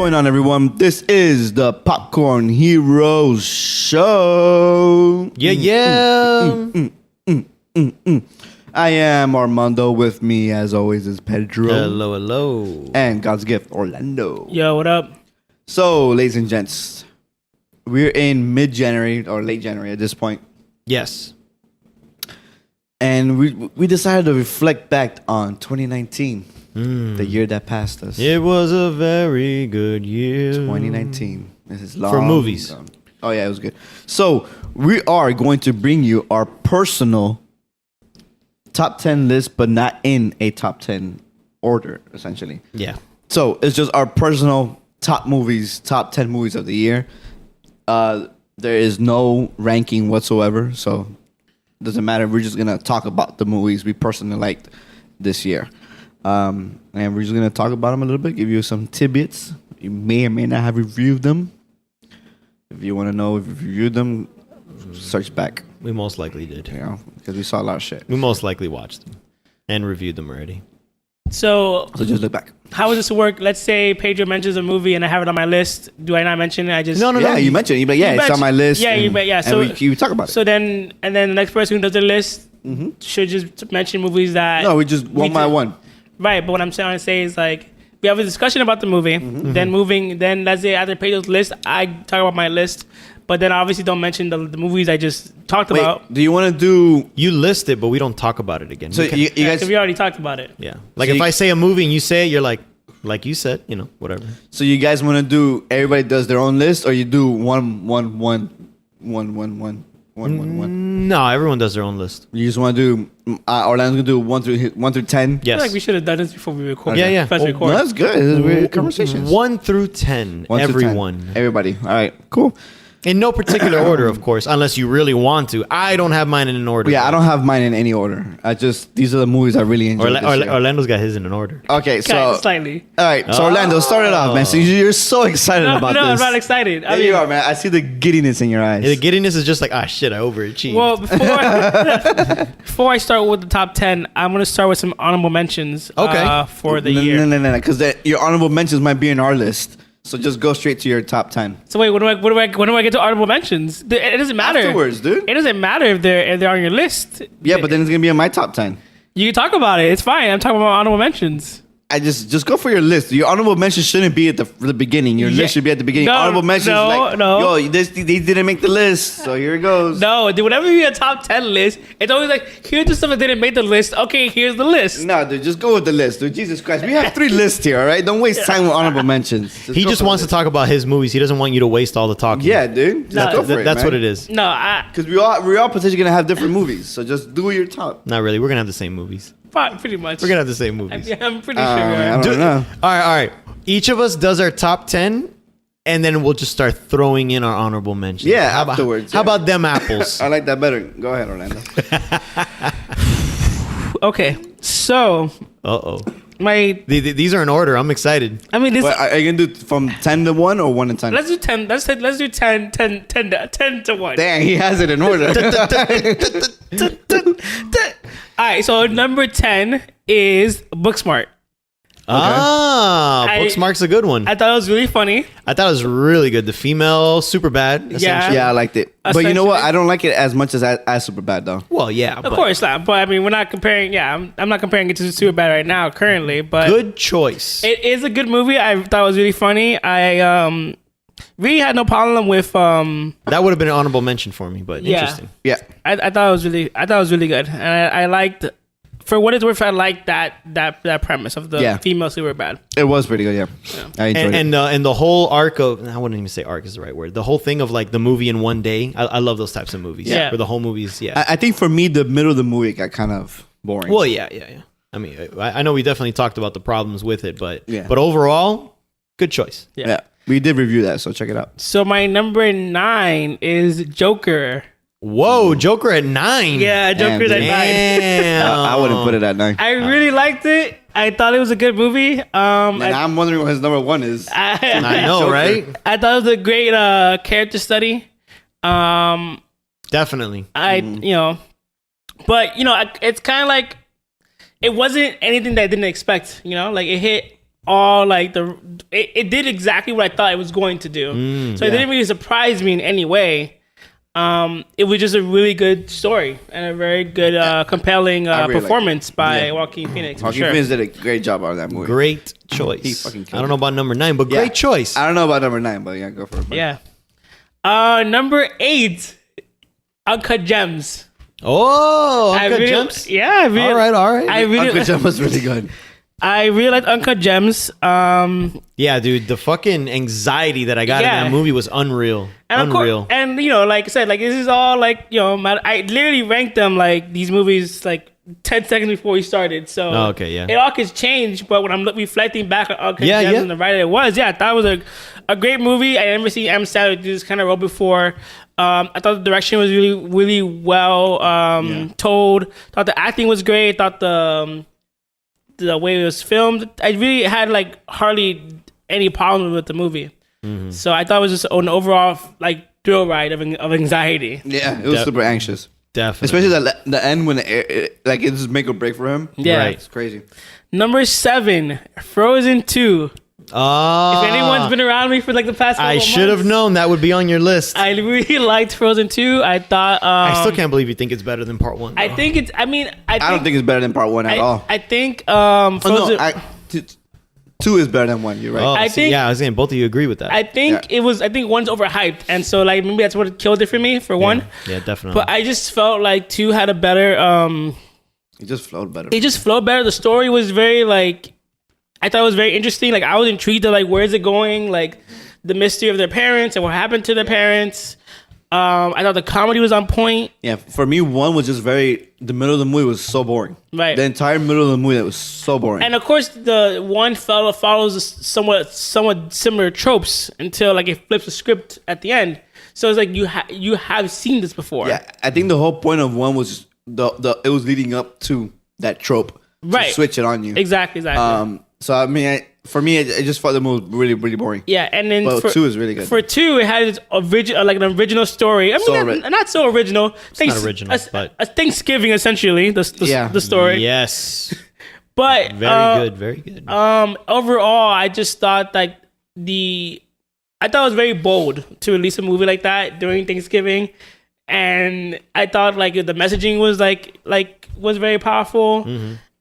going on, everyone? This is the Popcorn Heroes Show. Yeah. I am Armando. With me, as always, is Pedro. Hello. And God's gift, Orlando. Yo, what up? So, ladies and gents, we're in mid-January or late January at this point. Yes. And we decided to reflect back on 2019, the year that passed us. It was a very good year. 2019. This is long For movies. gone. Oh yeah, it was good. So we are going to bring you our personal top 10 list, but not in a top 10 order, essentially. Yeah. So it's just our personal top 10 movies of the year. There is no ranking whatsoever, so it doesn't matter. We're just gonna talk about the movies we personally liked this year. And we're just going to talk about them a little bit, give you some tidbits. You may or may not have reviewed them. If you want to know if you've reviewed them, search back. We most likely did. You know, because we saw a lot of shit. We most likely watched them and reviewed them already. So just look back. how does this work? Let's say Pedro mentions a movie and I have it on my list. Do I not mention it? I just No. Yeah, you mentioned it. You're like, yeah, it's on my list. Yeah, and, So and we talk about it. So then, and then the next person who does the list should just mention movies that. No, we just one by one. Right, but what I'm trying to say is like we have a discussion about the movie. Then let's say after Pedro's list, I talk about my list. But then obviously don't mention the movies I just talked about. Do you want to do... You list it, but we don't talk about it again. So you guys... Because we already talked about it. Yeah. Like So if you- I say a movie and you say it, you're like you said, whatever. So you guys want to do... Everybody does their own list, or you do one. No, everyone does their own list. You just want to do... Orlando's going to do 1 through 10? Yes. I feel like we should have done this before we record. Yeah, yeah. Press Oh, record. No, that's good. This is weird conversations. 1 through 10. 1 through 10. Everyone. Everybody. All right, cool. In no particular order, of course, unless you really want to. I don't have mine in an order. Yeah, I don't have mine in any order. These are the movies I really enjoyed this year. Orlando's got his in an order. Okay, so... Slightly. All right, so Orlando, start it off, man. So you're so excited No, about I'm this. not excited. There you are, man. I see the giddiness in your eyes. The giddiness is just like, shit, I overachieved. Well, before I start with the top 10, I'm going to start with some honorable mentions for the year. No, because your honorable mentions might be in our list. So just go straight to your top 10. So wait, when do I get to honorable mentions? It doesn't matter. Afterwards, dude. It doesn't matter if they're on your list. Yeah, but then it's going to be in my top 10. You can talk about it. It's fine. I'm talking about honorable mentions. I just go for your list. Your honorable mentions shouldn't be at the beginning. Your list should be at the beginning. No, honorable mentions no. yo, they didn't make the list, so here it goes. No, dude, whenever you have a top 10 list, it's always like, here's the stuff that didn't make the list. Okay, here's the list. No, dude, just go with the list, dude. Jesus Christ. We have 3 lists here, all right? Don't waste time with honorable mentions. He just wants to talk about his movies. He doesn't want you to waste all the talking. Yeah, dude. Just go for it, That's man. what it is. No, Because we're all potentially going to have different movies, so just do your top. Not really. We're going to have the same movies. pretty much. We're going to have the same movies. I'm pretty sure. I don't know. All right. Each of us does our top 10, and then we'll just start throwing in our honorable mentions. Yeah, How afterwards. How about them apples? I like that better. Go ahead, Orlando. Okay, so Uh-oh. these are in order. I'm excited. I mean, this. Wait, are you going to do from 10 to 1 or 1 to 10? Let's do 10. Let's do 10 to 1. Dang, he has it in order. All right, so number 10 is Booksmart. Booksmart's a good one. I thought it was really funny. I thought it was really good. The female Superbad. essentially. Yeah, I liked it. But you know what? I don't like it as much as Superbad, though. Well, yeah. Of course not. But I mean, we're not comparing. Yeah, I'm not comparing it to Superbad right now, currently. But Good choice. it is a good movie. I thought it was really funny. I really had no problem with That would have been an honorable mention for me, but Yeah. interesting. Yeah. I thought it was really good, and I liked. For what it's worth, I liked that premise of the female Superbad. It was pretty good, yeah. I enjoyed it. And the whole arc of, I wouldn't even say arc is the right word. The whole thing of like the movie in one day. I love those types of movies. Yeah. Where the whole movie's, I think for me, the middle of the movie got kind of boring. Well, yeah. I mean, I know we definitely talked about the problems with it, but Yeah. but overall, good choice. Yeah. We did review that, so check it out. So my number 9 is Joker. Whoa, Joker at 9. Yeah, Joker's at 9. Damn. I wouldn't put it at 9. I really liked it. I thought it was a good movie. And I'm wondering what his number 1 is. I know, Joker. right? I thought it was a great character study. Definitely. But it's kind of like it wasn't anything that I didn't expect. Like it hit all like it did exactly what I thought it was going to do. So it didn't really surprise me in any way. It was just a really good story and a very good, compelling really performance by Yeah. Joaquin Phoenix. For Joaquin sure. Phoenix did a great job on that movie. Great He choice. fucking killed I don't know about number 9, but Yeah. great choice. I don't know about number 9, but yeah, go for it. bro. Yeah. Number 8, Uncut Gems. Oh, I Uncut really- Gems. Yeah, I really, All right. I really, Uncle Jim was really good. I really liked Uncut Gems. Yeah, dude, the fucking anxiety that I got Yeah. in that movie was unreal. And of Unreal. course, and you know, like I said, like this is all like I literally ranked them like these movies like 10 seconds before we started. So Oh, okay, yeah. it all could change. But when I'm reflecting back on Uncut Yeah, Gems yeah. and the writer it was, I thought it was a great movie. I never seen M. Sandler do this kind of role before. I thought the direction was really, really well told. Thought the acting was great. Thought the way it was filmed, I really had like hardly any problem with the movie. So I thought it was just an overall like thrill ride of anxiety. Yeah, it was Def- super anxious. Definitely. Especially the end when like it just make or break for him. Yeah. Right. It's crazy. Number 7, Frozen 2. Oh, If anyone's been around me for like the past couple I should have months, known that would be on your list. I really liked Frozen 2. I thought I still can't believe you think it's better than part 1. I though. think it's I mean I don't think it's better than part 1 at all. I think Oh, Frozen no, 2 is better than 1. You're right. Oh, I see, think- yeah, I was saying both of you agree with that. I think Yeah. it was I think 1's overhyped, and so like maybe that's what killed it for me for 1. Yeah, definitely. But I just felt like 2 had a better It just flowed better. it just flowed better. The story was very like I thought it was very interesting. Like I was intrigued to like where is it going? Like the mystery of their parents and what happened to their parents. I thought the comedy was on point. Yeah, for me, 1 was just the middle of the movie was so boring. Right. The entire middle of the movie that was so boring. And of course, the one follows somewhat similar tropes until like it flips the script at the end. So it's like you have seen this before, yeah, I think the whole point of 1 was it was leading up to that trope. To Right. switch it on you. Exactly. So I mean, for me, I just thought the movie was really, really boring. Yeah, and then Well, for, 2 is really good. For 2, it had its like an original story. I mean, So not so original. not original, but- a Thanksgiving essentially. Yeah. The story. yes, But very good, very good. overall, I just thought like I thought it was very bold to release a movie like that during Thanksgiving, and I thought like the messaging was was very powerful,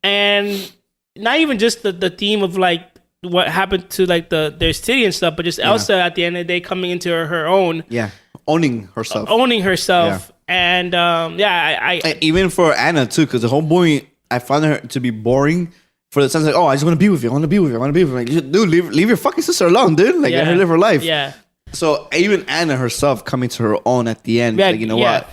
and not even just the theme of like what happened to like their city and stuff, but just Elsa at the end of the day coming into her own, Yeah, owning herself. owning herself, and I And even for Anna too, because the whole movie, I found her to be boring. For the sense like, oh, I just want to be with you. I want to be with you. I want to be with you. Like, dude, leave your fucking sister alone, dude. Like, let her live her life. Yeah. So even Anna herself coming to her own at the end, Yeah, like, you know yeah. what,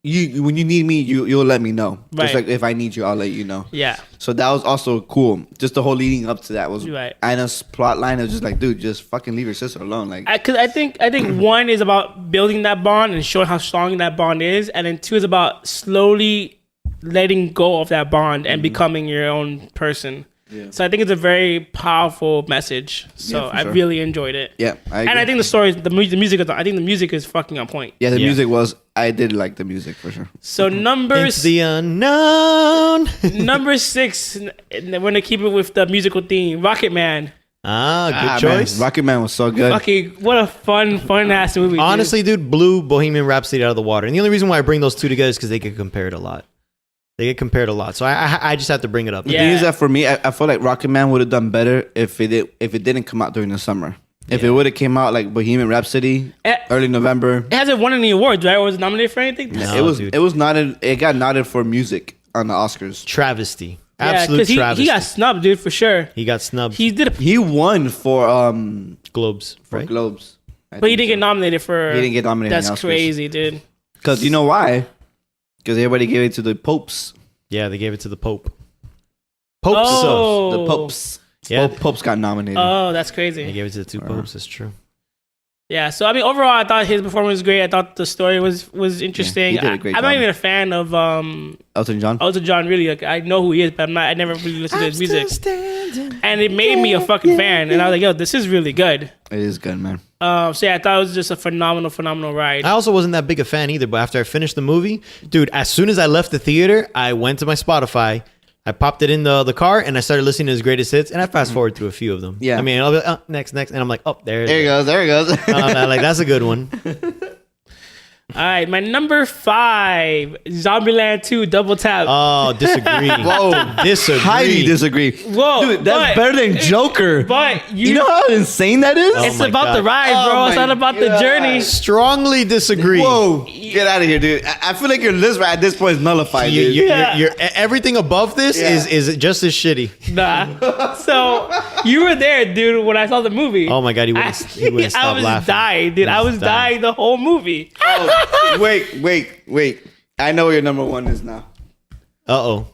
you when you need me, you'll let me know. Right. Just like if I need you, I'll let you know. Yeah. So that was also cool. Just the whole leading up to that was Right. Anna's plot line was just like, dude, just fucking leave your sister alone. Like, Because I think 1 is about building that bond and showing how strong that bond is, and then 2 is about slowly letting go of that bond and becoming your own person. Yeah. So I think it's a very powerful message. So Yeah, for I sure. really enjoyed it. yeah, I agree. And I think the story, the music, I think the music is fucking on point. yeah, the Yeah. music was. I did like the music for sure. So Into the unknown. number 6, and we're gonna keep it with the musical theme. Rocket Man. Good choice. Man, Rocket Man was so good. Fucking what a fun ass movie. dude. Honestly, dude, blew Bohemian Rhapsody out of the water. And the only reason why I bring those two together is because they get compared a lot. So I just have to bring it up. The Yeah. thing is that for me, I feel like Rocket Man would have done better if it didn't come out during the summer. If it would have came out like Bohemian Rhapsody, Eh, early November, It hasn't won any awards, right? Or was it nominated for anything? No. it dude. was nodded. It got nodded for music on the Oscars. Travesty. Yeah, Absolute 'cause travesty. he got snubbed, dude, for sure. He got snubbed. He did, He won for Globes, right? Globes, but he didn't get nominated for. He didn't get nominated That's in the Oscars. crazy, dude. Because you know why? Because everybody gave it to the popes. Yeah, they gave it to the Pope. Popes. Oh. The popes. Yeah. Popes got nominated. Oh, that's They crazy. gave it to the two popes. That's true. Yeah. So I mean, overall, I thought his performance was great. I thought the story was interesting. he did a great I'm not job. even a fan of Elton John. Elton John. Really, like I know who he is, but I never really listened to his music. And it made me a fucking fan. And I was like, yo, this is really good. It is good, man. So yeah, I thought it was just a phenomenal ride. I also wasn't that big a fan either, but after I finished the movie, dude, as soon as I left the theater, I went to my Spotify. I popped it in the car and I started listening to his greatest hits, and I fast forward through a few of them. Yeah. I mean, I'll be like, oh, next, and I'm like, oh, there There it he is. goes. There he goes. Like, that's a good one. All right, my number 5, Zombieland 2 Double Tap. Oh, disagree. Whoa. Disagree. Highly disagree. Whoa, Dude, that's but- better than Joker. but you know how insane that is? Oh it's my about God. the ride, Oh bro. It's my not about the God. journey. Strongly disagree. Whoa. Get out of here, dude. I feel like your list at this point is nullified, You, dude. you, Yeah. you're, everything above this Yeah. is just as shitty. Nah. So you were there, dude, when I saw the movie. Oh my God, he I, wouldn't stop I was laughing. dying, dude. I was dying the whole movie. Oh, wait. I know what your number 1 is now. Uh-oh.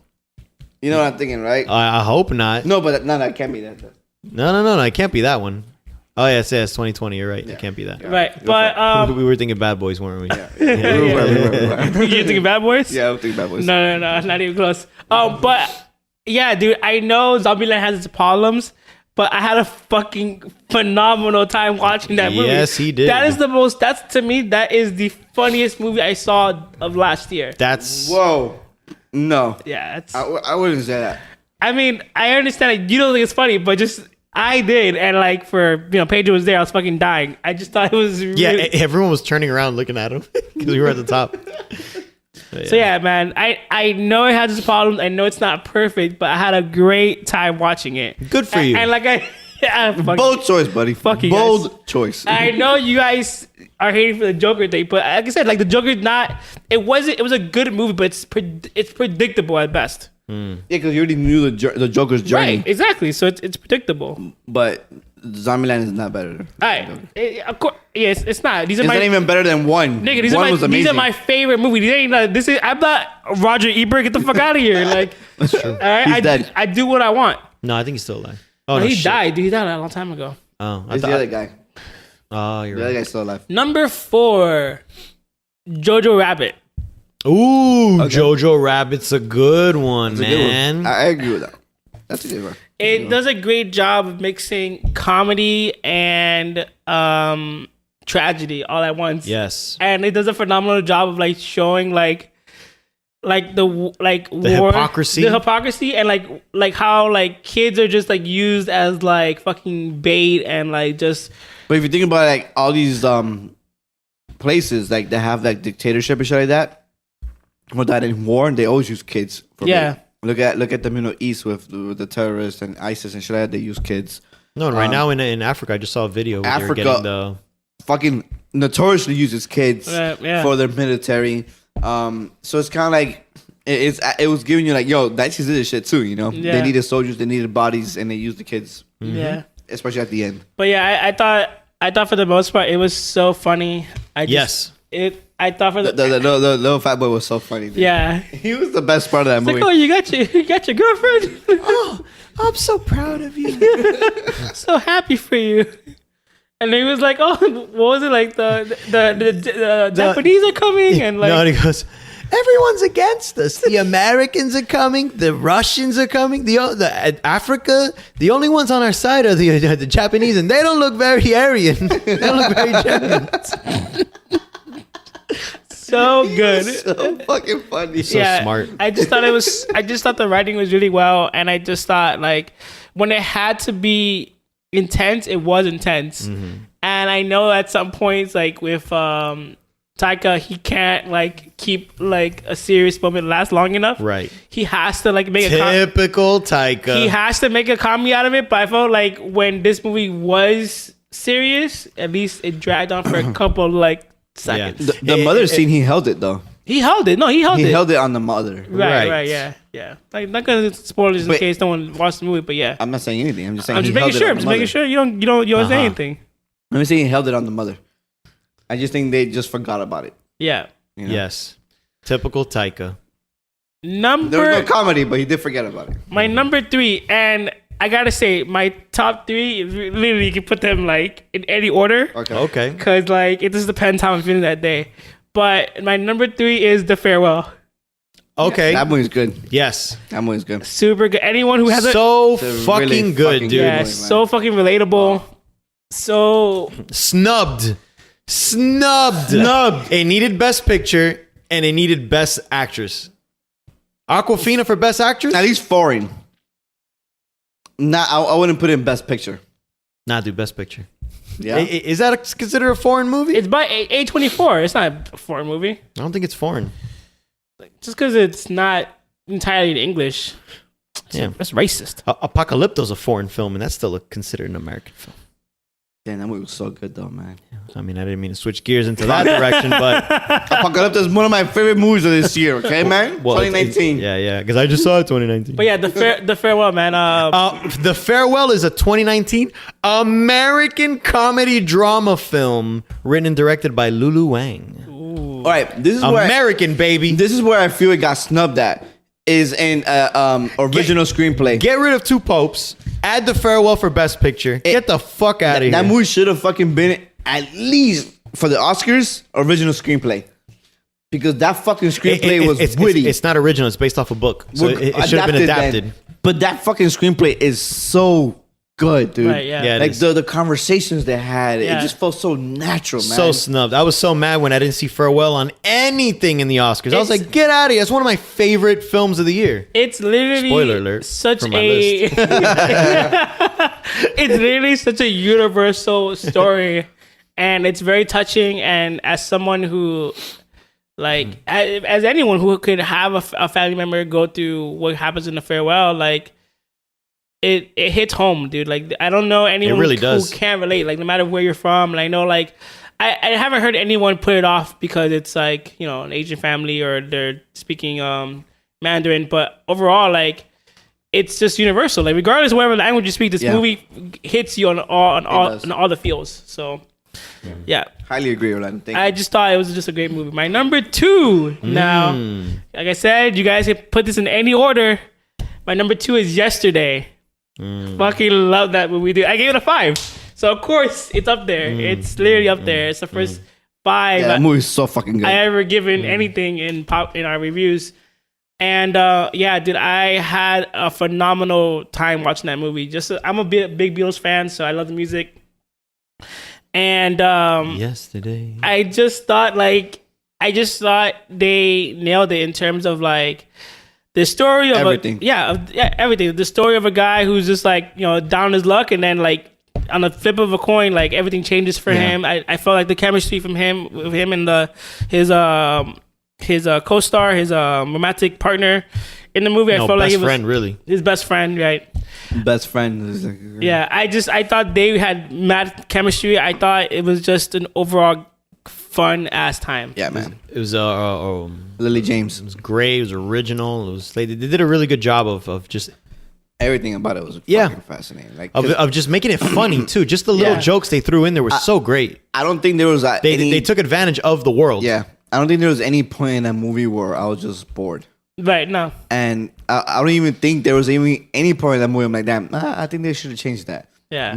You know what I'm thinking, right? I hope not. No, but no, it can't be that. No. It can't be that one. Oh, yes, 2020. You're right. It can't be that. Right. But We were thinking Bad Boys, weren't we? We were. you think Bad Boys? Yeah, I think Bad Boys. No, not even close. But yeah, dude, I know Zombieland has its problems, but I had a fucking phenomenal time watching that movie. Yes, he did. That's to me, that is the funniest movie I saw of last year. That's Whoa. No. Yeah, I wouldn't say that. I mean, I understand that you don't think it's funny, but just I did, and like for Pedro was there, I was fucking dying. I just thought it was really, everyone was turning around looking at him because we were at the top. So yeah, man, I know it has its problems. I know it's not perfect, but I had a great time watching it. Good for you. And like Bold choice, buddy. Fuck you Bold guys. choice. I know you guys are hating for the Joker thing, but like I said, like the Joker's not. It was a good movie, but it's predictable at best. Yeah, because you already knew the Joker's journey. Right, exactly. So it's predictable. But Zombieland is not better. All right, of course, yes, it's not. These are It's my not even better than 1. nigga. These One was are my amazing. favorite movies. These ain't not, this is. I'm not Roger Ebert. Get the fuck out of here. Like, That's true. all right, He's dead. I do what I want. No, I think he's still alive. Oh, No, no, he shit. died, dude. He died a long time ago. Oh, It's the other guy. Oh, you're The other right. guy's still alive. Number 4, Jojo Rabbit. Ooh, Jojo Rabbit's a good one, That's a good man. one. I agree with that. That's a good one. It does a great job of mixing comedy and tragedy all at once. Yes. And it does a phenomenal job of like showing the hypocrisy and like how like kids are just like used as like fucking bait and like just But if you think about like all these places like that have like dictatorship and shit like that, or that in war, they always use kids. For Yeah. bait. Look at the Middle East with the terrorists and ISIS and shit like that. They use kids. No, and right now in Africa, I just saw a video where Africa- they were getting the. Fucking notoriously uses kids yeah. for their military. So it's kind of like it was giving you like, yo, that's just this shit too. You know, Yeah. they needed soldiers, they needed bodies, and they used the kids, yeah. especially at the end. But yeah, I thought for the most part it was so funny. I thought for The little fat boy was so funny. Dude. yeah. He was the best part of that It's movie. like, oh, you got your girlfriend. Oh, I'm so proud of you. So happy for you. And he was like, oh, what was it like? The Japanese are coming and like No, and he goes, everyone's against us. The Americans are coming. The Russians are coming. The Africa. The only ones on our side are the Japanese, and they don't look very Aryan. They don't look very German. so good. So fucking funny. So smart. I just thought the writing was really well, and I just thought like when it had to be intense, it was intense. Mm-hmm. And I know at some points, like with Taika, he can't like keep like a serious moment last long enough. Right. He has to like make Typical Taika. he has to make a comedy out of it. But I felt like when this movie was serious, at least it dragged on for a couple like seconds. The mother scene, he held it though. He held it. No, he held He it. held it on the mother. Right, yeah. Like not gonna spoil this in But- case no one watched the movie, but yeah. I'm not saying anything. I'm just saying. I'm just he held making it sure. on I'm the just making mother. sure you don't say Uh-huh. anything. I'm saying he held it on the mother. I just think they just forgot about it. Yeah. You know? Yes. Typical Taika. There was Number no comedy, but he did forget about it. my number 3, and I gotta say my top 3. Literally, you can put them like in any order, Okay. because like it just depends how I'm feeling that day. But my number 3 is The Farewell. Okay. That movie's good. Yes. That movie's good. Super good. Anyone who has So It's a fucking really good, fucking dude. yeah, movie, so fucking relatable. So Snubbed. It needed Best Picture and it needed Best Actress. Aquafina for Best Actress? At least foreign. Not, I wouldn't put it in Best Picture. Nah, dude, Best Picture. Yeah. Is that considered a foreign movie? It's by A24. It's not a foreign movie. I don't think it's foreign. Just because it's not entirely in English. Yeah. That's racist. Apocalypto's a foreign film, and that's still considered an American film. Damn, that movie was so good though, man. I mean, I didn't mean to switch gears into that direction, but Apocalypse is one of my favorite movies of this year. Okay, man. well, 2019. yeah, because I just saw it 2019. But yeah, the farewell, man. The Farewell is a 2019 American comedy drama film written and directed by Lulu Wang. All right, this is where American, baby. this is where I feel it got snubbed at. Is in original screenplay. Get rid of Two Popes. Add The Farewell for Best Picture. Get the fuck out of here. That movie should have fucking been at least for the Oscars original screenplay, because that fucking screenplay was witty. It's not original. It's based off a book, so Well, it should have been adapted adapted. then. But that fucking screenplay is so good, dude. Right, yeah. Yeah, it Like is. the conversations they had, Yeah. it just felt so natural, man. So snubbed. I was so mad when I didn't see Farewell on anything in the Oscars. I was It's- like, get out of here. It's one of my favorite films of the year. It's literally Spoiler alert such for my a it's literally such a universal story, and it's very touching. And as someone who, like, as anyone who could have a family member go through what happens in the farewell, like, it hits home, dude. Like, I don't know anyone really who does. can't relate. Like, no matter where you're from, and I know, like, I haven't heard anyone put it off because it's like, you know, an Asian family or they're speaking Mandarin, but overall, like, it's just universal. Like, regardless of whatever language you speak, this Yeah. movie hits you on does. all the feels. So, yeah. Highly agree, Orlando. Thank you. I just thought it was just a great movie. My number 2 now, like I said, you guys can put this in any order. My number 2 is Yesterday. Fucking love that movie, dude. I gave it a 5. So, of course, it's up there. It's literally up there. It's the first 5 Yeah, that movie's so fucking good. I ever given anything in our reviews. And yeah, dude, I had a phenomenal time watching that movie. I'm a big Beatles fan, so I love the music. And Yesterday. I just thought they nailed it in terms of like the story of Everything. everything. The story of a guy who's just like, you know, down on his luck, and then like on the flip of a coin, like everything changes for him. I felt like the chemistry with him and his co-star, his romantic partner in the movie. I felt like best it was friend, really. his best friend, right? Best friend. Is like, Yeah, I thought they had mad chemistry. I thought it was just an overall fun ass time. Yeah, man. It was Lily James. it was great. It was original. It was they did a really good job of just Everything about it was Yeah. fucking fascinating. Like, of just making it funny too. Just the little Yeah. jokes they threw in there were so great. I don't think there was They took advantage of the world. Yeah, I don't think there was any point in that movie where I was just bored. Right, no. And I don't even think there was even any point in that movie I'm like, damn, I think they should have changed that. Yeah.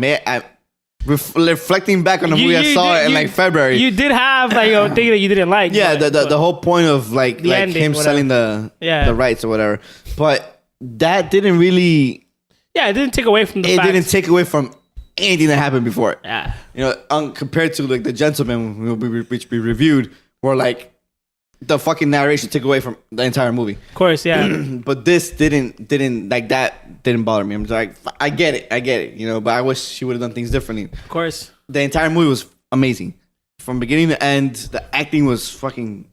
Reflecting back on the movie, I saw it in like February. You did have like a thing that you didn't like. Yeah, but- the whole point of like The ending, him whatever. selling the Yeah. rights or whatever, but that didn't really. Yeah, it didn't take away from the It fact. didn't take away from anything that happened before it. Yeah. You know, compared to like The Gentleman, which we reviewed, where like the fucking narration took away from the entire movie. Of course, yeah. But this didn't like that didn't bother me. I'm just like, I get it, you know. But I wish she would have done things differently. Of course. The entire movie was amazing, from beginning to end. The acting was fucking.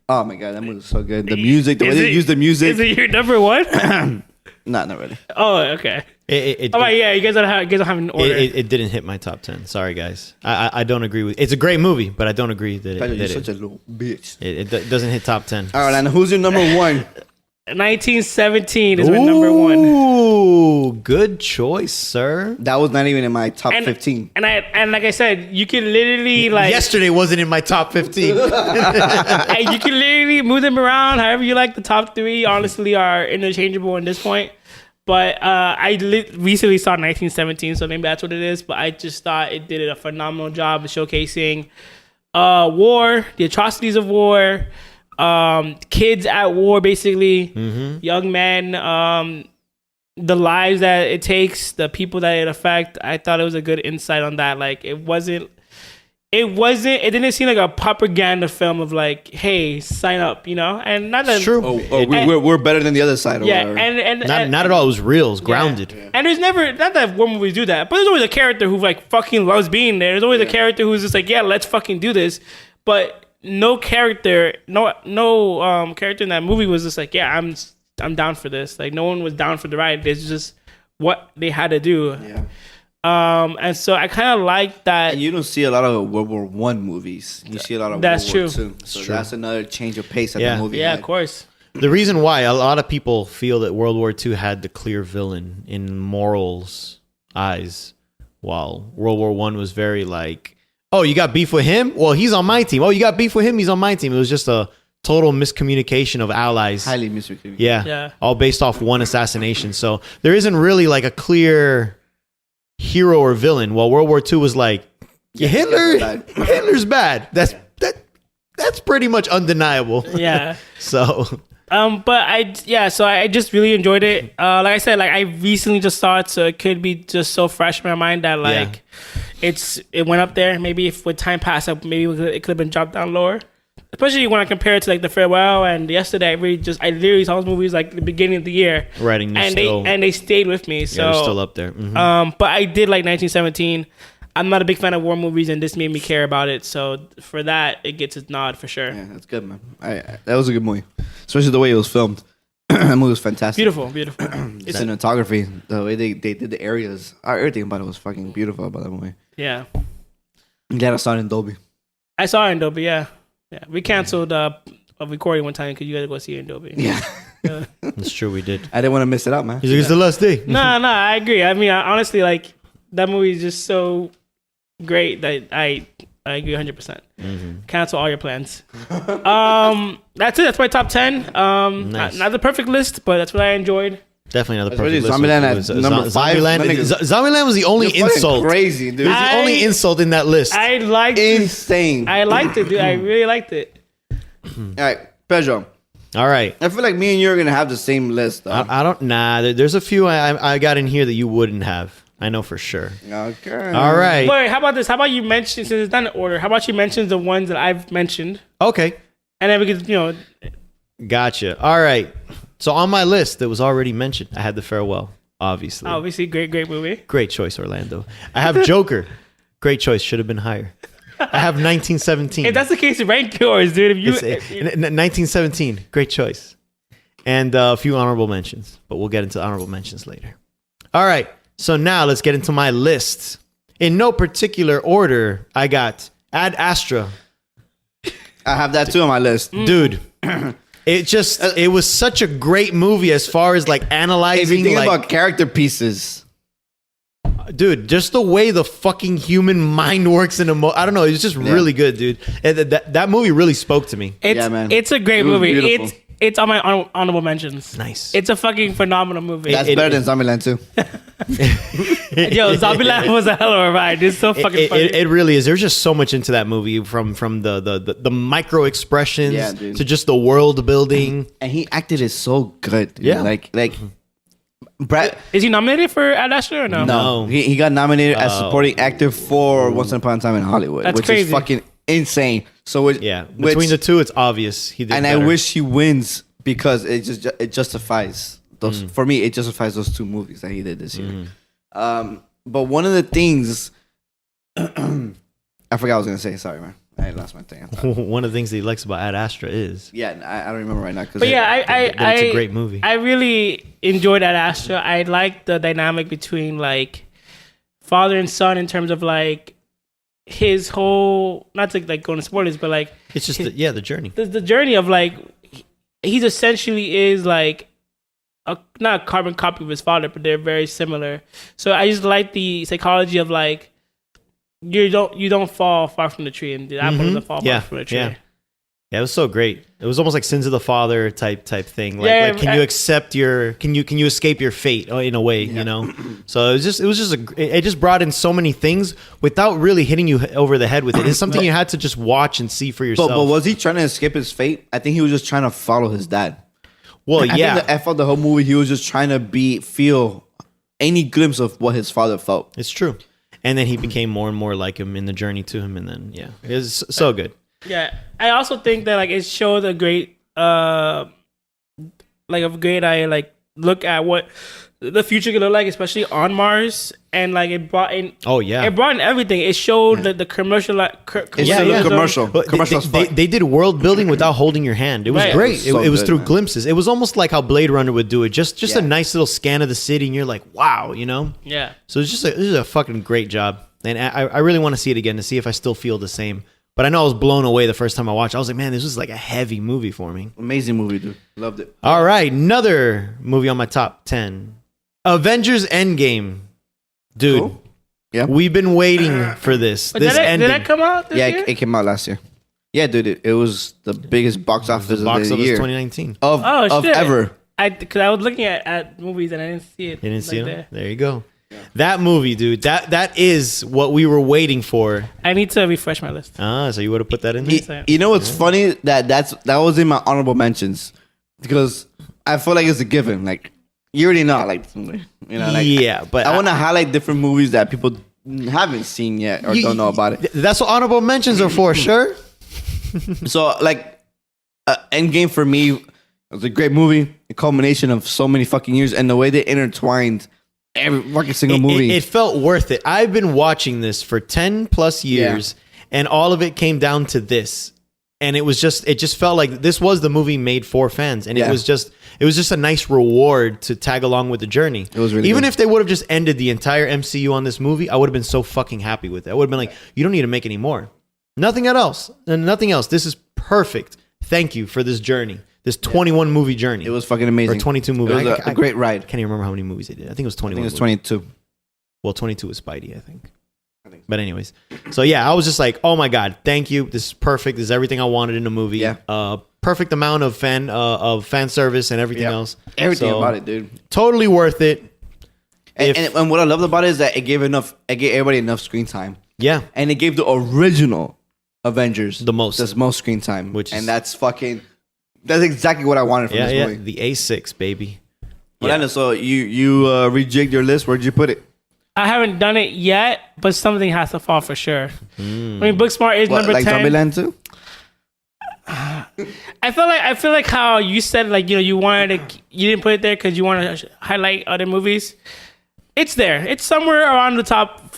Oh my god, that movie was so good. The music, the way they used the music. Is it your number 1? Not really. Oh, okay. It, Oh, right, yeah. You guys don't have an order. it didn't hit my top 10. Sorry, guys. I don't agree with. It's a great movie, but I don't agree that You're it, such a little bitch. it doesn't hit top 10. All right, and who's your number 1? 1917 is my number 1. Ooh, good choice, sir. That was not even in my top And 15. And like I said, you can literally like Yesterday wasn't in my top 15. and you can literally move them around however you like. The top 3 honestly are interchangeable at this point. But I recently saw 1917, so maybe that's what it is. But I just thought it did a phenomenal job of showcasing war, the atrocities of war, kids at war, basically, young men, the lives that it takes, the people that it affects. I thought it was a good insight on that. Like, it it didn't seem like a propaganda film of like, hey, sign up, you know, and not that It's true. We're better than the other side. Or yeah, whatever. and Not at all. It was real. It was grounded. And there's never, not that war movies do that, but there's always a character who like fucking loves being there. There's always a character who's just like, yeah, let's fucking do this. But no character in that movie was just like, yeah, I'm down for this. Like no one was down for the ride. It's just what they had to do. Yeah. And so I kind of like that. And you don't see a lot of World War One movies. You see a lot of That's World true. War Two. So that's another change of pace that the movie Yeah, had. of course. The reason why a lot of people feel that World War II had the clear villain in morals eyes, while World War One was very like, oh, you got beef with him? Well, he's on my team. Oh, you got beef with him? He's on my team. It was just a total miscommunication of allies. Highly miscommunicated. Yeah. All based off one assassination. So there isn't really like a clear hero or villain. Well, World War II was like, Hitler's bad. That's pretty much undeniable. Yeah. So so I just really enjoyed it. Like I said, like I recently just saw it, so it could be just so fresh in my mind that like it went up there. Maybe if with time passed, maybe it could have been dropped down lower. Especially when I compare it to like The Farewell and Yesterday, I literally saw those movies like the beginning of the year, Writing and they stayed with me. So they're still up there. Mhm. but I did like 1917. I'm not a big fan of war movies, and this made me care about it. So for that, it gets a nod for sure. Yeah, that's good, man. That was a good movie, especially the way it was filmed. That movie was fantastic. Beautiful. Cinematography, the way they did the areas, everything about it was fucking beautiful about that movie. Yeah, I'm glad I saw it in Dolby. I saw it in Dolby. Yeah. We canceled a recording one time because you had to go see it in Dolby. Yeah, That's true. We did. I didn't want to miss it out, man. He's like, it's the last day. No, I agree. I mean, honestly, like that movie is just so great that I agree 100%. Cancel all your plans. That's it. That's my top 10. Nice. Not the perfect list, but that's what I enjoyed. Definitely not the Really, perfect list. Zombieland It was, at number 5. Zombieland was the only You're fucking insult. crazy, dude. It was the only insult in that list. I liked Insane. I liked it, dude. I really liked it. All right, Pedro. All right. I feel like me and you are gonna have the same list, though. I don't. Nah. There's a few I got in here that you wouldn't have. I know for sure. Okay. All right. Wait, how about this? How about you mention, since it's not in order, how about you mention the ones that I've mentioned? Okay. And then we could, Gotcha. All right. So on my list that was already mentioned, I had The Farewell, obviously. obviously, great movie. Great choice, Orlando. I have Joker. Great choice. Should have been higher. I have 1917. If that's the case, rank yours, dude. If you, 1917. Great choice. And a few honorable mentions, but we'll get into honorable mentions later. All right. So now let's get into my list. In no particular order, I got Ad Astra. I have that too on my list. Dude. It was such a great movie as far as like If you analyzing think like about character pieces, dude, just the way the fucking human mind works in I don't know, it's just really good, dude. And that movie really spoke to me. it's, Yeah, man. it's a great It was movie. beautiful. It's on my honorable mentions. Nice. It's a fucking phenomenal movie. that's better than Zombieland too. Yo, Zombieland was a hell of a ride. It's so fucking funny. It really is. There's just so much into that movie, from the micro expressions Yeah, dude. to just the world building. And he acted it so good. Dude. Yeah. like Brad. Is he nominated for Ad Astra or no? No. He got nominated as supporting actor for Once Upon a Time in Hollywood, That's which crazy. is fucking insane. So Yeah, between the two, it's obvious he did. and better. I wish he wins because it justifies those for me. It justifies those two movies that he did this year. But one of the things I forgot what I was gonna say. Sorry, man. I lost my thing. one of the things that he likes about Ad Astra is Yeah, I don't remember right now. But yeah, that it's a great movie. I really enjoyed Ad Astra. I like the dynamic between like father and son in terms of like his whole, not to like go into spoilers, but like it's just the journey. the journey of like he's essentially is like not a carbon copy of his father, but they're very similar. So I just like the psychology of like you don't fall far from the tree, and the apple doesn't fall far from the tree. Yeah, it was so great. It was almost like Sins of the Father type thing. Like, Yeah, like can you accept can you escape your fate in a way, you know? So it just brought in so many things without really hitting you over the head with it. It's something you had to just watch and see for yourself. But was he trying to escape his fate? I think he was just trying to follow his dad. Well, I think I felt the whole movie he was just trying to feel any glimpse of what his father felt. it's true. and then he became more and more like him in the journey to him, and then it was so good. Yeah, I also think that like it showed a great look at what the future could look like, especially on Mars, and like it brought in. Oh yeah, it brought in everything. It showed the commercial, commercial as fuck. They did world building without holding your hand. It was Right. great. It was so It was good, through man. glimpses. It was almost like how Blade Runner would do it. Just a Yeah. nice little scan of the city, and you're like, wow, you know. Yeah. So it's just this is a fucking great job, and I really want to see it again to see if I still feel the same. But I know I was blown away the first time I watched. I was like, man, this was like a heavy movie for me. Amazing movie, dude. Loved it. All right, another movie on my top 10. Avengers Endgame. Dude, Cool. Yeah. we've been waiting for this. But This did ending. that come out this Yeah, year? it came out last year. Yeah, dude, it was the biggest box office Box of the office year 2019. of shit. ever. Because I was looking at movies and I didn't see it. You didn't see like him? that. There you go. That movie, dude. That is what we were waiting for. I need to refresh my list. So you would have put that in there? You know what's funny? That was in my honorable mentions because I feel like it's a given. Like you already know, like like Yeah, but I want to highlight different movies that people haven't seen yet or don't know about it. That's what honorable mentions are for, sure. So like, Endgame for me was a great movie, a culmination of so many fucking years, and the way they intertwined every fucking single movie. It felt worth it. I've been watching this for 10 plus years, and all of it came down to this. And it just felt like this was the movie made for fans, and it was just a nice reward to tag along with the journey. It was really even good. if they would have just ended the entire MCU on this movie, I would have been so fucking happy with it. I would have been like, you don't need to make any more, nothing else. This is perfect. Thank you for this journey, this 21 movie journey. It was fucking amazing. Or 22 movies. It was a great ride. I can't even remember how many movies they did. I think it was I 21. think it's movies. 22. Well, 22 is Spidey, I think. But anyways, so yeah, I was just like, oh my god, thank you. This is perfect. This is everything I wanted in a movie. Yeah. Perfect amount of fan service and everything else. Everything So, about it, dude. Totally worth it. And what I loved about it is that it gave everybody enough screen time, Yeah. and it gave the original Avengers The most. the most screen time, And that's exactly what I wanted from Yeah, this yeah. movie. The A6, baby. Well, so you rejigged your list. Where'd you put it? I haven't done it yet, but something has to fall for sure. I mean, Booksmart is What, number like 10. Zombieland too? I feel like how you said, like, you didn't put it there because you want to highlight other movies. It's there. It's somewhere around the top,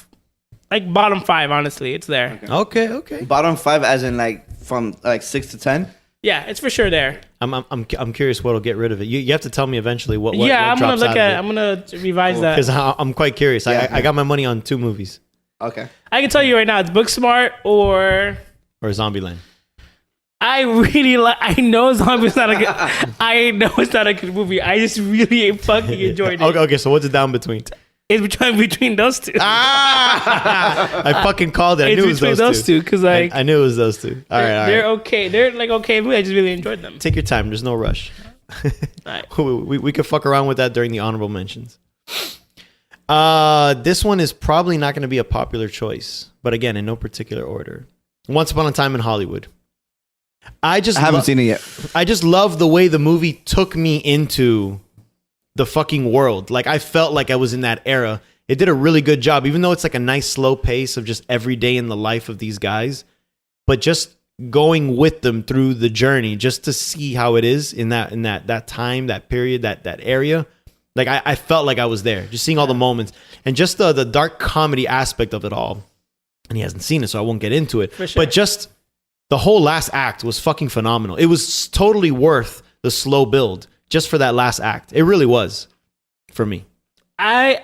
like bottom 5. Honestly, it's there. Okay. Bottom 5, as in like from like 6 to 10. Yeah, it's for sure there. I'm curious what'll get rid of it. You have to tell me eventually what Yeah, what I'm gonna drops look out at. of I'm gonna revise that. because I'm quite curious. Yeah. I got my money on 2 movies Okay. I can tell you right now, it's Booksmart or Zombieland. I really like. I know Zombie's not a good. I know it's not a good movie. I just really fucking enjoyed it. Okay, so what's it down between? It's between those two. I fucking called it. I It's knew it was between those two because like I knew it was those two. All right. they're okay. They're like okay movies. I just really enjoyed them. Take your time. There's no rush. Alright. we could fuck around with that during the honorable mentions. This one is probably not going to be a popular choice, but again, in no particular order. Once Upon a Time in Hollywood. I haven't seen it yet. I just love the way the movie took me into the fucking world. Like I felt like I was in that era. It did a really good job, even though it's like a nice slow pace of just every day in the life of these guys. But just going with them through the journey, just to see how it is in that time, that period, that area. Like I felt like I was there, just seeing all the moments and just the dark comedy aspect of it all. And he hasn't seen it, so I won't get into it. For sure. But just the whole last act was fucking phenomenal. It was totally worth the slow build just for that last act. It really was for me. I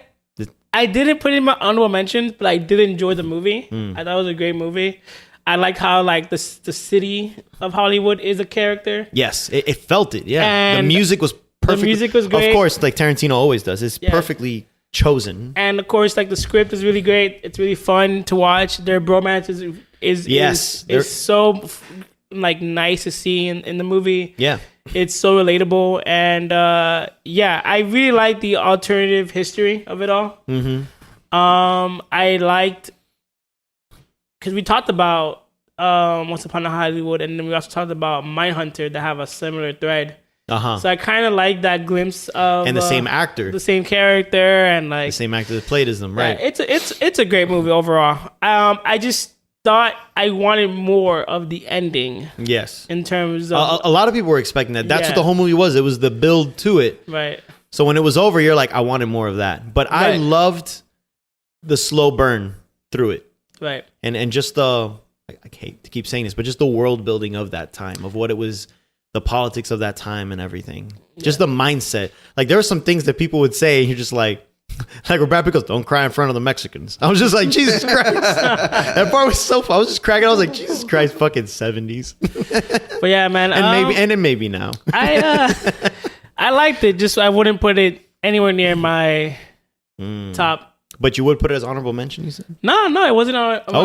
didn't put it in my honorable mentions, but I did enjoy the movie. I thought it was a great movie. I like how like the city of Hollywood is a character. Yes, it felt it. Yeah, And the music was perfect. the music was great. Of course, like Tarantino always does. It's Yeah. perfectly chosen. And of course, like the script is really great. It's really fun to watch. Their bromance Yes, they're- is so like nice to see in the movie. Yeah. It's so relatable, and yeah, I really like the alternative history of it all. I liked because we talked about Once Upon a Hollywood, and then we also talked about Mindhunter that have a similar thread. Uh-huh. So I kind of like that glimpse of And the same actor. the same character, and like The same actor that played as them, right? yeah, it's a great movie overall. I just thought I wanted more of the ending Yes. in terms of A lot of people were expecting that. That's Yeah. what the whole movie was. It was the build to it. right. So when it was over, you're like, I wanted more of that. But I Right. loved the slow burn through it. Right. And just the, I hate to keep saying this, but just the world building of that time, of what it was, the politics of that time and everything. Just the mindset. Like there were some things that people would say, and you're just like where Brad Pitt goes, don't cry in front of the Mexicans. I was just like, Jesus Christ. That part was so fun. I was just cracking. I was like, Jesus Christ, fucking 70s. But yeah, man. And maybe now. I liked it. Just I wouldn't put it anywhere near my top. But you would put it as honorable mention, you said? No, it wasn't.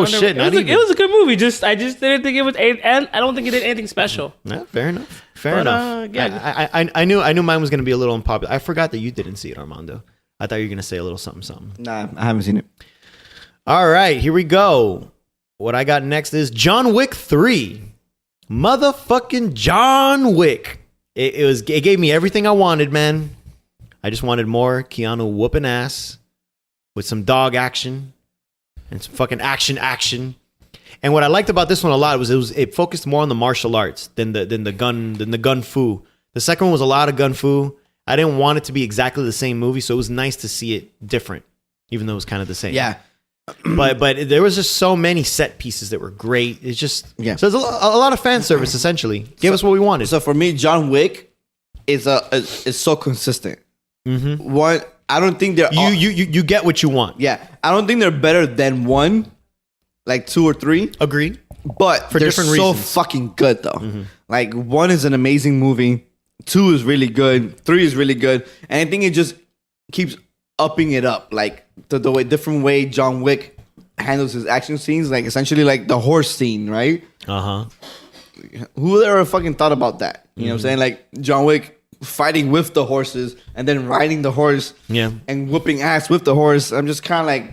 Shit, not even. It was a good movie. I just didn't think it was. And I don't think it did anything special. Yeah, fair enough. Fair enough. Yeah. I knew mine was going to be a little unpopular. I forgot that you didn't see it, Armando. I thought you were going to say a little something. Nah, I haven't seen it. All right, here we go. What I got next is John Wick 3. Motherfucking John Wick. It gave me everything I wanted, man. I just wanted more Keanu whooping ass with some dog action and some fucking action. And what I liked about this one a lot was it focused more on the martial arts than the gun fu. The second one was a lot of gun fu. I didn't want it to be exactly the same movie, so it was nice to see it different, even though it was kind of the same. Yeah. But there was just so many set pieces that were great. It's just Yeah. So there's a lot of fan service essentially. Gave us what we wanted. So for me, John Wick is so consistent. Mm-hmm. One, I don't think they're all, You get what you want. yeah, I don't think they're better than one, like 2 or 3. Agreed. But For they're different so reasons. fucking good though. Like 1 is an amazing movie, 2 is really good, 3 is really good, and I think it just keeps upping it up. Like the way different way John Wick handles his action scenes, like essentially like the horse scene, right? Uh-huh. Who ever fucking thought about that? You know what I'm saying? Like John Wick fighting with the horses and then riding the horse Yeah. and whooping ass with the horse. I'm just kind of like,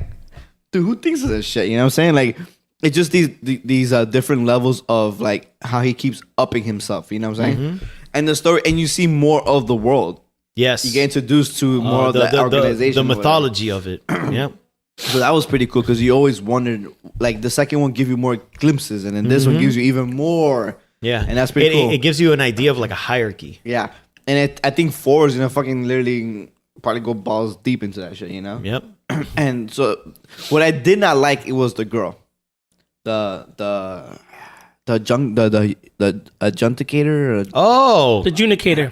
dude, who thinks of this shit? You know what I'm saying? Like, it's just these different levels of like how he keeps upping himself. You know what I'm saying? And the story, and you see more of the world. Yes. You get introduced to more of the organization, the or whatever. mythology of it. Yep. So that was pretty cool because you always wondered. Like the second one give you more glimpses, and then this one gives you even more. Yeah. And that's pretty cool. It gives you an idea of like a hierarchy. Yeah, and I think 4 is gonna fucking literally probably go balls deep into that shit, you know. Yep. And so, what I did not like it was the girl, the adjudicator. Oh. The Junicator.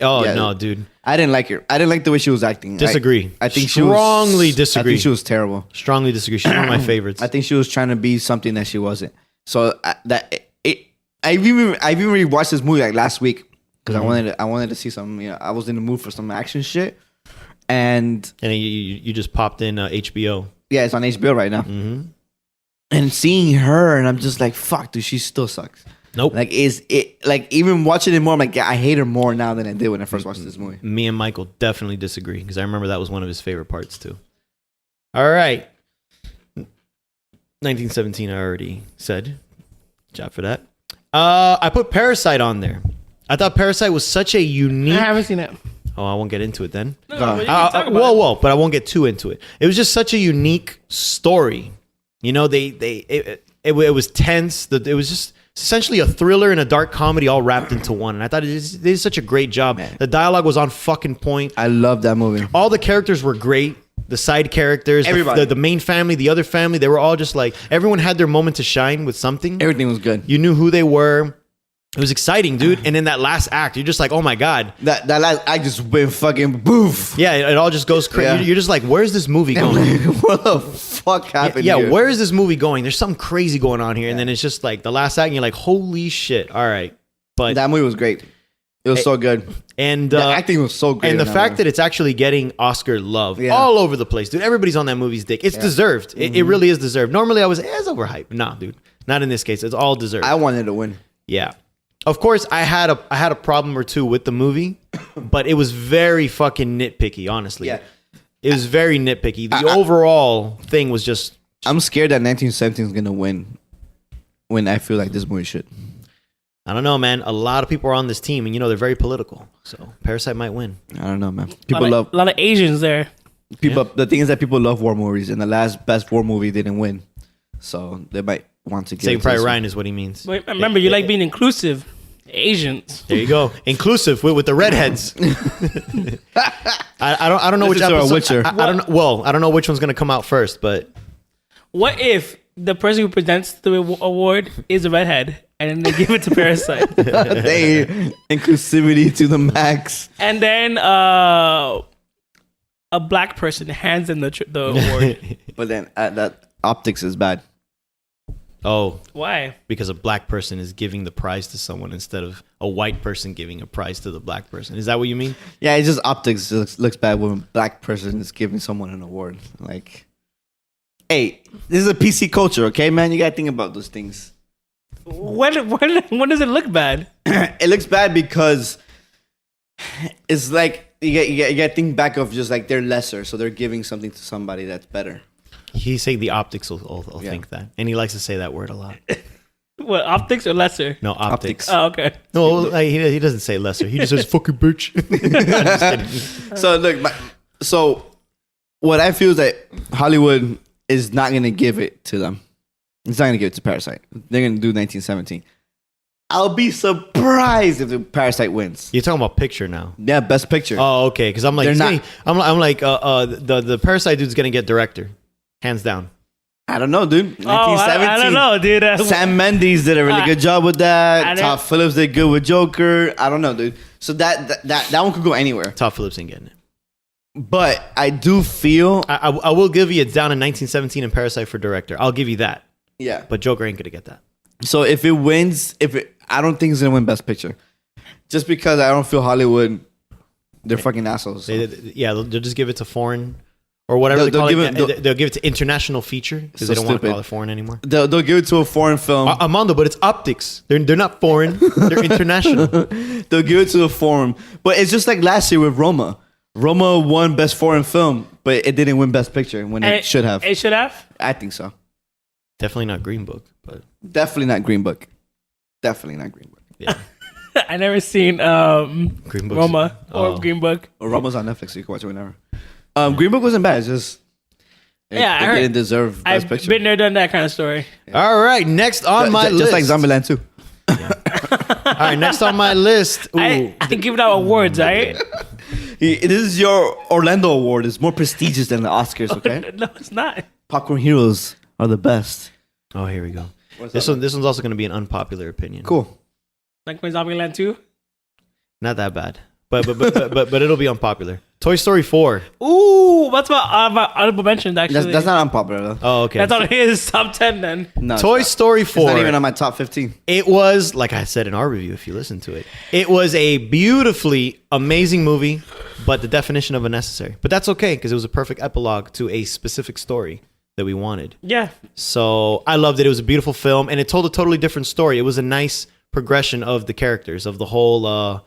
Oh, Yeah. no, dude. I didn't like her. I didn't like the way she was acting. Disagree. I think Strongly she was, disagree. I think she was terrible. Strongly disagree. She's one of my favorites. I think she was trying to be something that she wasn't. So I've even rewatched this movie like last week because I wanted to see some. You know, I was in the mood for some action shit, and And you just popped in HBO. yeah, it's on HBO right now. Mm-hmm. And seeing her, and I'm just like, fuck, dude, she still sucks. Nope. Like, is it like even watching it more? I'm like, yeah, I hate her more now than I did when I first watched this movie. Me and Michael definitely disagree because I remember that was one of his favorite parts too. All right. 1917, I already said. Good job for that. I put Parasite on there. I thought Parasite was such a I unique. haven't seen it. Oh, I won't get into it then. No, but you can talk about it. Whoa, but I won't get too into it. It was just such a unique story. You know, it was tense. It was just essentially a thriller and a dark comedy all wrapped into one. And I thought they did such a great job. Man. The dialogue was on fucking point. I love that movie. All the characters were great. The side characters, Everybody. the main family, the other family, they were all just like, everyone had their moment to shine with something. Everything was good. You knew who they were. It was exciting, dude. And in that last act, you're just like, oh my God. That last, I just went fucking boof. Yeah, it all just goes crazy. Yeah. You're just like, where's this movie I'm going? like, what the fuck happened? Yeah, here? where is this movie going? There's something crazy going on here. And then it's just like the last act, and you're like, holy shit. All right. But That movie was great. It was so good. and The acting was so great. and the in fact movie. that it's actually getting Oscar love Yeah. all over the place, dude. Everybody's on that movie's dick. It's deserved. It really is deserved. Normally, I was it's overhyped. Nah, dude, not in this case. It's all deserved. I wanted to win. Yeah. Of course, I had a problem or two with the movie, but it was very fucking nitpicky. Honestly, Yeah. it was very nitpicky. The overall thing was just. I'm scared that 1917 is gonna win when I feel like this movie should. I don't know, man. A lot of people are on this team, and they're very political. So Parasite might win. I don't know, man. A People lot, love a lot of Asians there. people. The thing is that people love war movies, and the last best war movie didn't win, so they might want to give. Saving it to Private this Ryan is what he means. Wait, remember, you like being inclusive. Asians. There you go. Inclusive with the redheads. I don't know This which is our episode. Witcher. I don't know. Well, I don't know which one's gonna come out first, but What if the person who presents the award is a redhead and then they give it to Parasite? one. They inclusivity to the max. And then a black person hands them the award. But then that optics is bad. oh, Why? because a black person is giving the prize to someone instead of a white person giving a prize to the black person. Is that what you mean? Yeah, it's just optics looks bad when a black person is giving someone an award. Like, hey, this is a PC culture, okay, man? You gotta think about those things. When does it look bad? It looks bad because it's like you get to think back of just like they're lesser, so they're giving something to somebody that's better. He's saying the optics will Yeah. think that, and he likes to say that word a lot. What, optics or lesser? No, optics. Oh, okay. No, like, he doesn't say lesser. He just says fucking bitch. I'm just kidding. So look, so what I feel is that Hollywood is not gonna give it to them. It's not gonna give it to Parasite. They're gonna do 1917. I'll be surprised if the Parasite wins. You're talking about picture now. Yeah, best picture. Oh, okay. Because I'm like, They're not- I'm like, the Parasite dude's gonna get director, hands down. I don't know, dude. Oh, I don't know, dude. Sam Mendes did a really good job with I that. didn't- Todd Phillips did good with Joker. I don't know, dude. So that one could go anywhere. Todd Phillips ain't getting it. But I do feel, I will give you it's down in 1917 and Parasite for director. I'll give you that. yeah. But Joker ain't gonna get that. So if it wins, I don't think it's gonna win Best Picture, just because I don't feel Hollywood. They're fucking assholes. So. They'll just give it to foreign or whatever They'll they call give it. They'll give it to international feature because So they don't want to stupid. call it foreign anymore. They'll give it to a foreign film. Armando, but it's optics. They're not foreign. They're international. They'll give it to a foreign. But it's just like last year with Roma. Roma won Best Foreign Film, but it didn't win Best Picture when it should have. It should have? I think so. Definitely not Green Book, but Definitely not Green Book. Definitely not Green Book. yeah, I never seen Green Book. Roma or Oh. Green Book. Well, Roma's on Netflix, so you can watch it whenever. Green Book wasn't bad. It's just Yeah, I it heard- didn't deserve Best I've Picture. been there, done that kind of story. All right, next on my list. just like Zombieland 2. All right, next on my list. Ooh, I give out awards, right? This is your Orlando Award. It's more prestigious than the Oscars. Okay, No, it's not. Popcorn Heroes are the best. oh, here we go. What's This up? one's also going to be an unpopular opinion. Cool. Like my Zombieland 2. Not that bad, but it'll be unpopular. Toy Story 4. Ooh, that's my honorable mention, actually. That's not unpopular though. Oh, okay. That's on his top 10 then. No, Toy it's Story not. It's not 4. even on my top 15. It was, like I said in our review, if you listen to it, it was a beautifully amazing movie, but the definition of unnecessary. But that's okay because it was a perfect epilogue to a specific story that we wanted. Yeah. So I loved it. It was a beautiful film, and it told a totally different story. It was a nice progression of the characters, of the whole,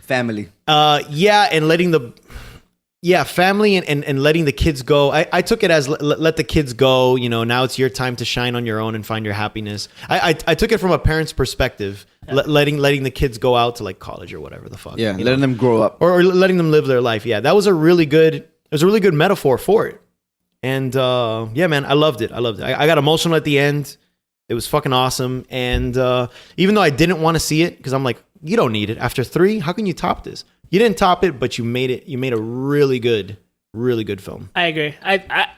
Family. and letting family and letting the kids go. I took it as let the kids go. Now it's your time to shine on your own and find your happiness. I took it from a parent's perspective, letting the kids go out to like college or whatever the fuck. Yeah, letting them grow up. or letting them live their life. Yeah, that was a really good metaphor for it. And yeah, man, I loved it. I got emotional at the end. It was fucking awesome. And even though I didn't want to see it, because I'm like, you don't need it. After 3, how can you top this? You didn't top it, but you made it. You made a really good film. I agree.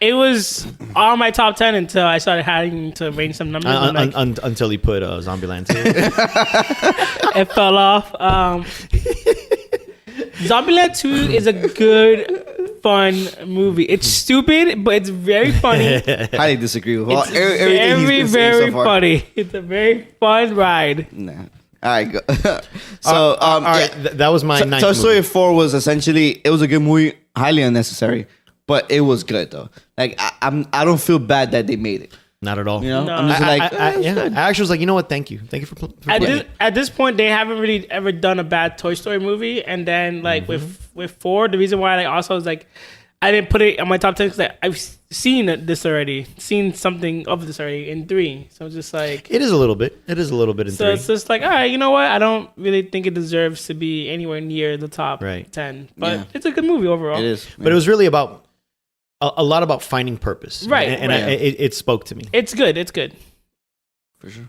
It was on my top 10 until I started having to range some numbers. I'm like, Until he put Zombieland 2. it fell off. Zombieland 2 is a good, fun movie. It's stupid, but it's very funny. Highly disagree with It's everything he's very, been saying very so far. funny. It's a very fun ride. Nah. All right, go. So, all right, yeah. that was my ninth Toy Story movie. 4 was essentially, it was a good movie, highly unnecessary, but it was good though. Like I don't feel bad that they made it. Not at all. You know, No. I'm just like, I actually was like, you know what? Thank you for playing it. At this point, they haven't really ever done a bad Toy Story movie. And then, like with 4, the reason why I also was like, I didn't put it on my top 10 because I've seen this already, seen something of this already in 3. So it's just like, It is a little bit. It is a little bit in so 3. it's just like, all right, you know what? I don't really think it deserves to be anywhere near the top Right. 10, but Yeah. it's a good movie overall. It is. But it was really about a lot about finding purpose. Right, And right. it spoke to me. It's good. It's good. for sure.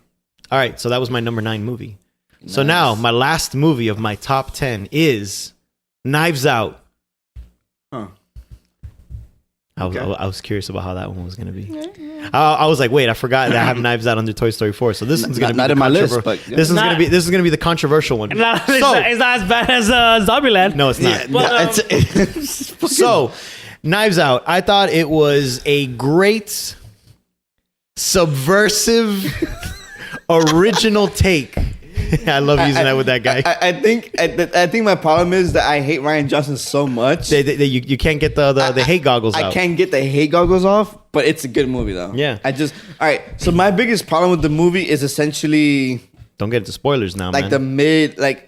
All right. So that was my number 9 movie. So Nice. now my last movie of my top 10 is Knives Out. Huh. I was, Okay. I was curious about how that one was going to be. I was like, wait, I forgot that I have Knives Out under Toy Story 4. So this one's going to be not the in my list, controver- but this is Not- going to be this is going to be the controversial one. It's not, So- it's not as bad as Zombieland. No, it's not. Well, Yeah, it's fucking- So, Knives Out. I thought it was a great, subversive, original take. I love using that with that guy. I think my problem is that I hate Ryan Johnson so much. You can't get the hate goggles out. I can't get the hate goggles off, but it's a good movie though. Yeah. All right. So my biggest problem with the movie is essentially Don't get into spoilers now, like man. the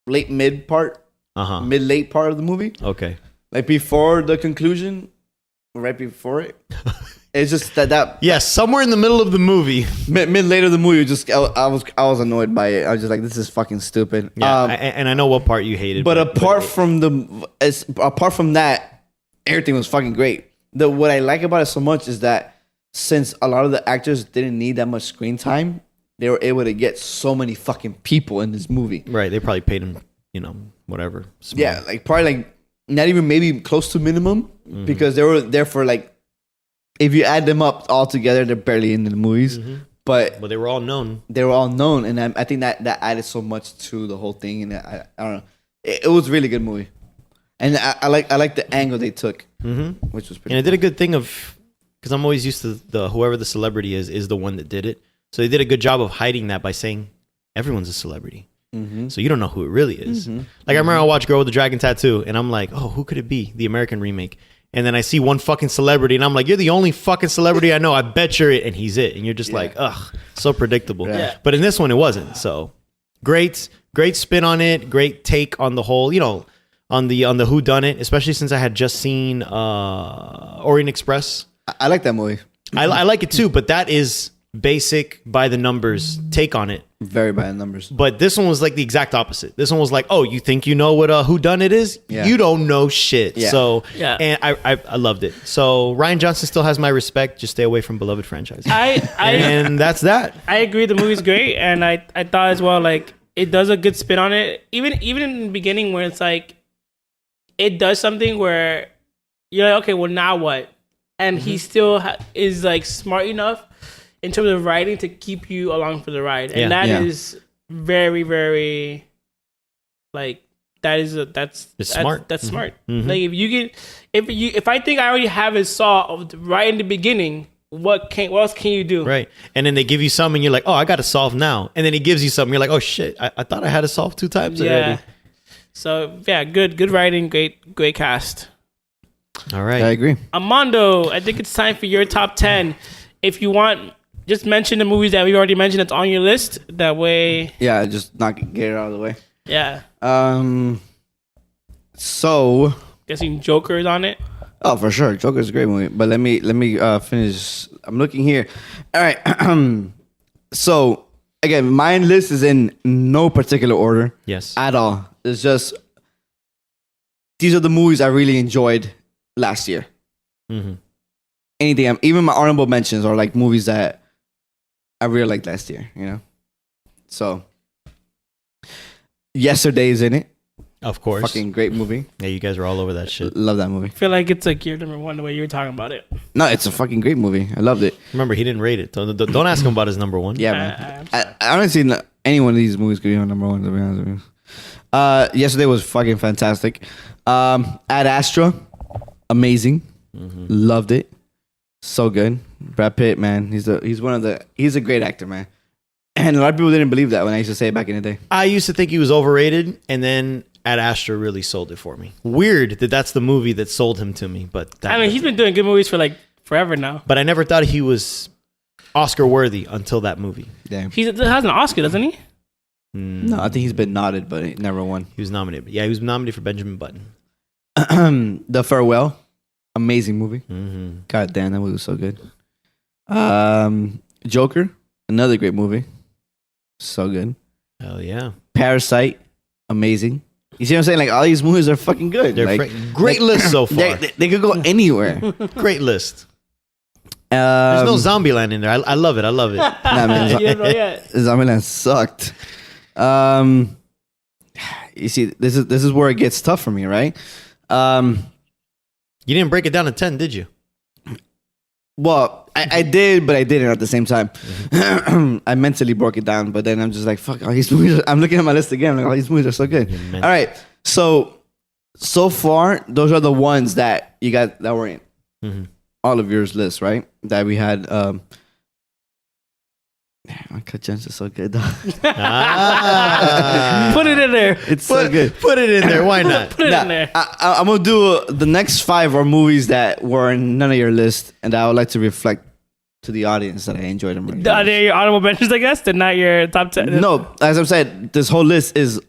late mid part, Uh-huh. mid late part of the movie, Okay. like before the conclusion, right before it. It's just that Yes, somewhere in the middle of the movie. mid late of the movie. Just I was annoyed by it. I was just like, this is fucking stupid. Yeah, and I know what part you hated. But apart from that, everything was fucking great. What I like about it so much is that since a lot of the actors didn't need that much screen time, they were able to get so many fucking people in this movie. right, they probably paid him, whatever. small. Yeah, like probably like not even maybe close to minimum because they were there for like, if you add them up all together, they're barely in the movies. But But they were all known. they were all known, and I think that added so much to the whole thing. And I don't know, it was a really good movie, and I like the angle they took, which was pretty. And it did a good thing of, because I'm always used to whoever the celebrity is the one that did it. So they did a good job of hiding that by saying everyone's a celebrity. So you don't know who it really is. Like I remember I watched Girl with the Dragon Tattoo, and I'm like, oh, who could it be? The American remake. And then I see one fucking celebrity, and I'm like, you're the only fucking celebrity I know. I bet you're it, and he's it. And you're just like, ugh, so predictable. Yeah. But in this one, it wasn't. So great spin on it. Great take on the whole, on the who done it. Especially since I had just seen Orient Express. I like that movie. I like it too, but that is basic by the numbers take on it. Very bad numbers. But this one was like the exact opposite. This one was like, oh, you think you know what who done it is? Yeah. You don't know shit. Yeah. So Yeah. and I loved it. So Ryan Johnson still has my respect. Just stay away from beloved franchise. And that's that. I agree. The movie's great, and I thought as well, like it does a good spin on it. Even in the beginning, where it's like it does something where you're like, okay, well now what? And he still is like smart enough in terms of writing to keep you along for the ride, and that is very, very like that's smart. That's smart. Like if I think I already have it solved right in the beginning. What else can you do? Right. And then they give you some and you're like, oh, I got to solve now. And then he gives you something. You're like, oh shit, I thought I had to solve 2 times already. So yeah, good writing, great cast. All right. I agree. Armando, I think it's time for your top 10. If you want, just mention the movies that we already mentioned that's on your list. That way, Yeah, just get it out of the way. yeah. So, Guessing Joker is on it. oh, for sure, Joker's a great movie. But let me finish. I'm looking here. All right. So again, my list is in no particular order. Yes. At all. It's just these are the movies I really enjoyed last year. Anything, even my honorable mentions are like movies that I really liked last year. So Yesterday's in it. Of course. Fucking great movie. Yeah, you guys are all over that shit. Love that movie. I feel like it's like your number one the way you were talking about it. No, it's a fucking great movie. I loved it. Remember, he didn't rate it. Don't ask him about his number 1. Yeah, man. I don't see any one of these movies could be on number 1, to be honest with you. Yesterday was fucking fantastic. Ad Astra, amazing. Loved it. So good. Brad Pitt, man. He's a great actor, man. And a lot of people didn't believe that when I used to say it back in the day. I used to think he was overrated, and then Ad Astra really sold it for me. Weird that that's the movie that sold him to me, but he's been doing good movies for like forever now. But I never thought he was Oscar worthy until that movie. Damn. He has an Oscar, doesn't he? No, I think he's been nodded, but he never won. He was nominated. Yeah, he was nominated for Benjamin Button. The Farewell. amazing movie. God damn, that movie was so good. Joker, another great movie. So good. Hell yeah. Parasite, amazing. You see what I'm saying? Like all these movies are fucking good. They're Like, great list so far. they could go anywhere. Great list. There's no Zombieland in there. I love it. I love it. Nah, man, You don't know yet. Zombieland sucked. You see, this is where it gets tough for me, right? You didn't break it down to 10, did you? Well, I did, but I didn't at the same time. I mentally broke it down, but then I'm just like, fuck, all these movies. I'm looking at my list again. Like, all these movies are so good. All right. So far, those are the ones that you got that were in all of yours list, right? That we had. Uncut Gems is so good, dog. Put it in there. It's so good. Put it in there. Why not? Put it in there. I'm gonna do the next 5 are movies that were in none of your list, and I would like to reflect to the audience that I enjoyed them. Are they your honorable mentions, I guess? They're not your top 10? No, as I've said, this whole list is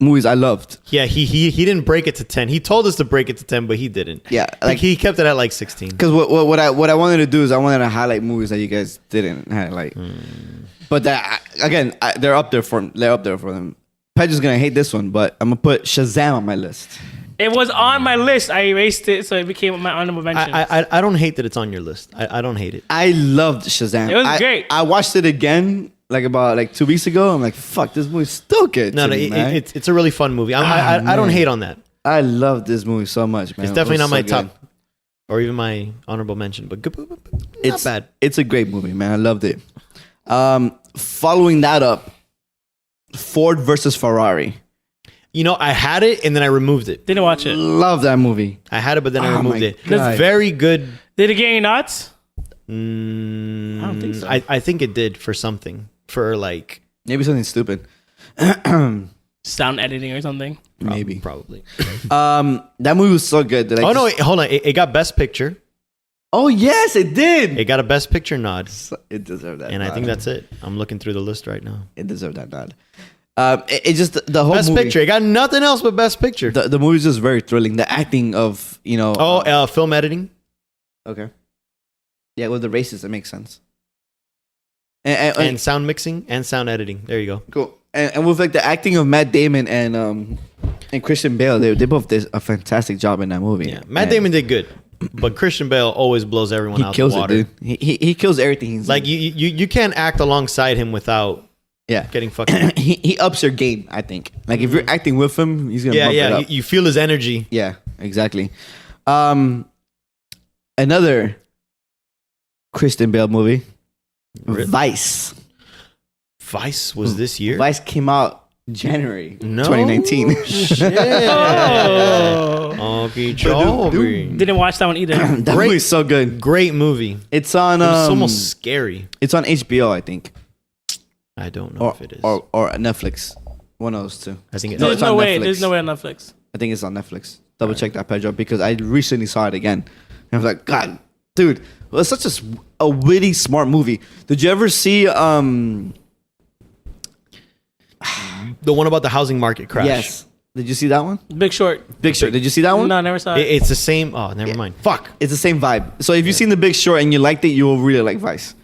movies I loved. Yeah, he didn't break it to 10. He told us to break it to 10, but he didn't. Yeah, Like he kept it at like 16. Because what I wanted to do is I wanted to highlight movies that you guys didn't highlight. But that again, they're up there for them. Pedro's gonna hate this one, but I'm gonna put Shazam on my list. It was on my list. I erased it, so it became my honorable mention. I don't hate that it's on your list. I don't hate it. I loved Shazam. It was great. I watched it again about 2 weeks ago. I'm like, fuck, this movie's still good. No, to me, man. it's a really fun movie. I don't hate on that. I love this movie so much, man. It's definitely It was not my so top good. or even my honorable mention, but good, not It's bad. It's a great movie, man. I loved it. Following that up, Ford versus Ferrari. You know, I had it and then I removed it. Didn't watch it. Love that movie. I had it, but then I Oh removed my it. God. It's very good. Did it get any knots? I don't think so. I think it did for something. For like Maybe something stupid. Sound editing or something? Maybe. probably. That movie was so good. That I Oh no! just- Wait, hold on. It got Best Picture. Oh yes, it did. It got a Best Picture nod, It deserved that. and I nod. think that's it. I'm looking through the list right now. It deserved that nod. It just the whole Best movie. Picture. It got nothing else but Best Picture. The movie's just very thrilling. The acting of Film editing. okay. Yeah, with the races, it makes sense. And sound mixing and sound editing. There you go. Cool. And with like the acting of Matt Damon and Christian Bale, they both did a fantastic job in that movie. Yeah, Matt And Damon did good, but Christian Bale always blows everyone he out kills the it, water. dude. He kills everything. He's Like in. you can't act alongside him without yeah, getting fucking. he ups your game. I think. Like if you're acting with him, he's gonna bump it Yeah. up. You feel his energy. Yeah, exactly. Another Christian Bale movie, Really? Vice. Vice was this year. Vice came out January No 2019. Shit. Oh. Okeechobee. Didn't watch that one either. That Great- movie's so good. Great movie. It's on. It was almost scary. It's on HBO, I think, I don't know or if it is. or Netflix. One of those two. I think it's No, There's it's no on way. Netflix. There's no way on Netflix. I think it's on Netflix. Double check that, Pedro, because I recently saw it again. And I was like, God, dude, well, it's such a witty, smart movie. Did you ever see? the one about the housing market crash. Yes. Did you see that one? Big Short. Big Short. Did you see that one? No, I never saw it. It's the same. Oh, never mind. Fuck. It's the same vibe. So if you've seen The Big Short and you liked it, you will really like Vice.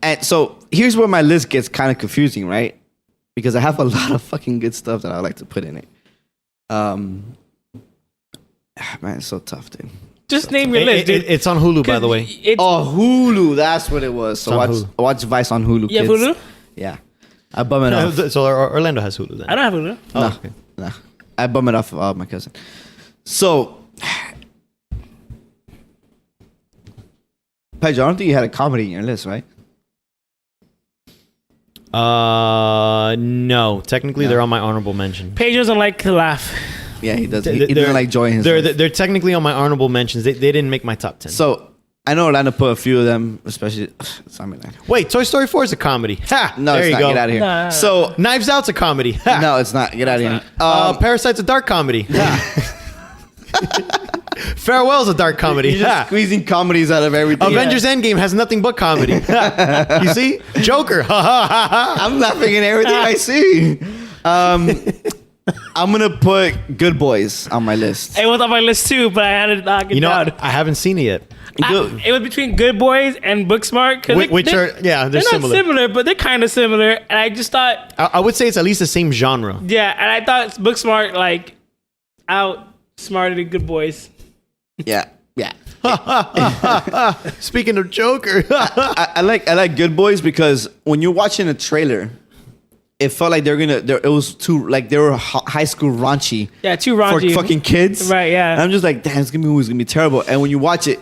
And so here's where my list gets kind of confusing, right? Because I have a lot of fucking good stuff that I like to put in it. Man, it's so tough, dude. Just name your list, dude. It's on Hulu, by the way. Oh. Oh, Hulu. That's what it was. So It's on watch Vice on Hulu. You have kids. Hulu? Yeah. I bum it off. So Orlando has Hulu then. I don't have Hulu. Oh, No, okay. no. I bum it off of my cousin. So, Pedro, I don't think you had a comedy in your list, right? No. Technically, they're on my honorable mention. Paige doesn't like to laugh. Yeah, he does. He doesn't like joy in his life. They're technically on my honorable mentions. They didn't make my top 10. So, I know Orlando put a few of them, especially Zombieland. Wait, Toy Story 4 is a comedy. Ha! No, there it's you not. go. Get out of here. Nah. So, Knives Out's a comedy. Ha! no, it's not. Get out of here. Parasite's a dark comedy. Ha! Farewell's a dark comedy. You're just Ha! squeezing comedies out of everything. Avengers Endgame has nothing but comedy. Ha! You see? Joker. Ha ha ha ha. I'm laughing at everything I see. I'm gonna put Good Boys on my list. It was on my list too, but I had to knock it You know, down. I haven't seen it yet. It was between Good Boys and Booksmart. 'Cause Which are, yeah, they're not similar. similar, but they're kind of similar. And I just thought, I would say it's at least the same genre. yeah, and I thought Booksmart like outsmarted Good Boys. Yeah, yeah. Speaking of Joker, I like Good Boys because when you're watching a trailer, it felt like it was too like they were high school raunchy. Yeah, too raunchy. For fucking kids. Right, yeah. And I'm just like, damn, this movie's gonna be terrible. And when you watch it,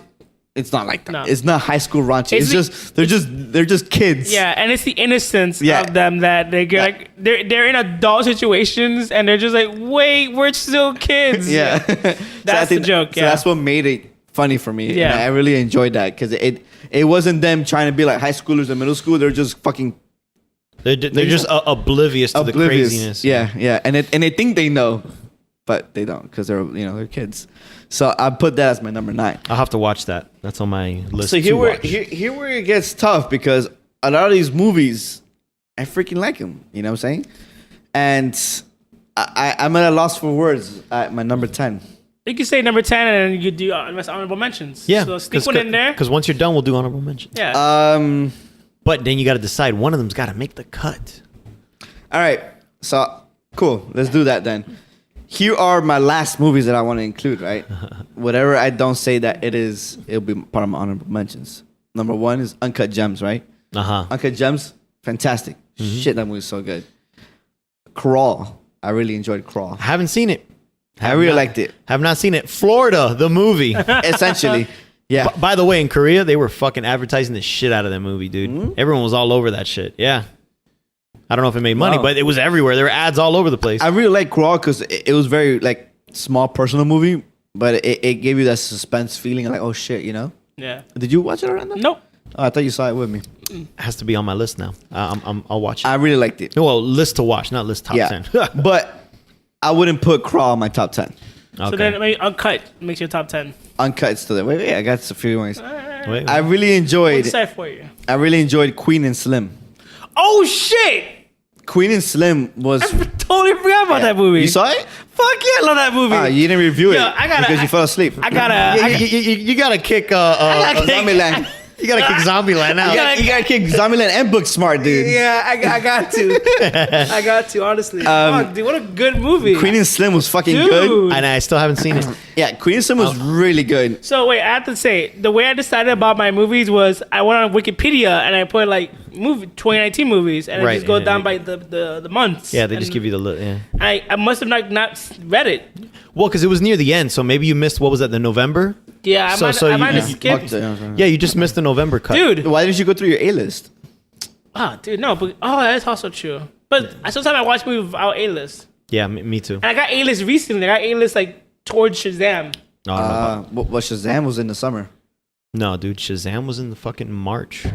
it's not like that. No. It's not high school raunchy. It's They're just kids. Yeah, and it's the innocence Yeah. of them that they get like they're in adult situations and they're just like, wait, we're still kids. Yeah. That's the joke, So yeah. that's what made it funny for me. Yeah. And I really enjoyed that because it wasn't them trying to be like high schoolers in middle school. They're just fucking they're just oblivious to the craziness. Yeah, yeah. And they think they know, but they don't because they're kids. So I put that as my number 9. I'll have to watch that. That's on my list. So to here watch. where it gets tough because a lot of these movies, I freaking like them. You know what I'm saying? And I'm at a loss for words at my number 10. You can say number 10 and then you do honorable mentions. Yeah, So sneak one in there. Because once you're done, we'll do honorable mention. Yeah. But then you got to decide one of them's got to make the cut. All right. So cool. Let's do that then. Here are my last movies that I want to include, right? Whatever I don't say that it'll be part of my honorable mentions. Number 1 is Uncut Gems, right? Uncut Gems, fantastic. Shit, that movie's so good. Crawl. I really enjoyed Crawl. I haven't seen it. I really liked it. Have not seen it. Florida, the movie. Essentially. Yeah. By the way, in Korea, they were fucking advertising the shit out of that movie, dude. Everyone was all over that shit. Yeah. I don't know if it made money, Wow. but it was everywhere. There were ads all over the place. I really like Crawl because it was very like small personal movie, but it gave you that suspense feeling like, oh shit, you know? Yeah. Did you watch it already? Nope. Oh, I thought you saw it with me. It has to be on my list now. I'll watch it. I really liked it. Well, list to watch, not list top Yeah. 10. But I wouldn't put Crawl on my top 10. So then maybe Uncut makes your top 10. Uncut is still there. Wait, I got a few ones. Wait. I really What's enjoyed that for you? Queen and Slim. Oh shit! Queen and Slim was. Totally forgot about that movie. You saw it? Fuck yeah, I love that movie. You didn't review it Yo, I gotta- because you fell asleep. I gotta. you gotta kick Zombieland. you gotta kick Zombieland out. You gotta kick Zombieland and Booksmart, dude. Yeah, I got to. I got to, honestly. Fuck, dude, what a good movie. Queen and Slim was fucking Dude. good. And I still haven't seen it. Yeah, Queen and Slim was really good. So wait, I have to say, the way I decided about my movies was I went on Wikipedia and I put like 2019 movies and I Right, just go and down they- by the months. Yeah, they just And give you the list. Yeah. I must have not read it. Well, because it was near the end, so maybe you missed what was that? The November. Yeah, I might have skipped. Yeah, you just missed the November cut. Dude, Why didn't you go through your A list? dude, no, but that's also true. But sometimes I watch movies without A list, Yeah, me too. and I got A list recently. I got A list like towards Shazam. No, Shazam was in the summer. no, dude, Shazam was in the fucking March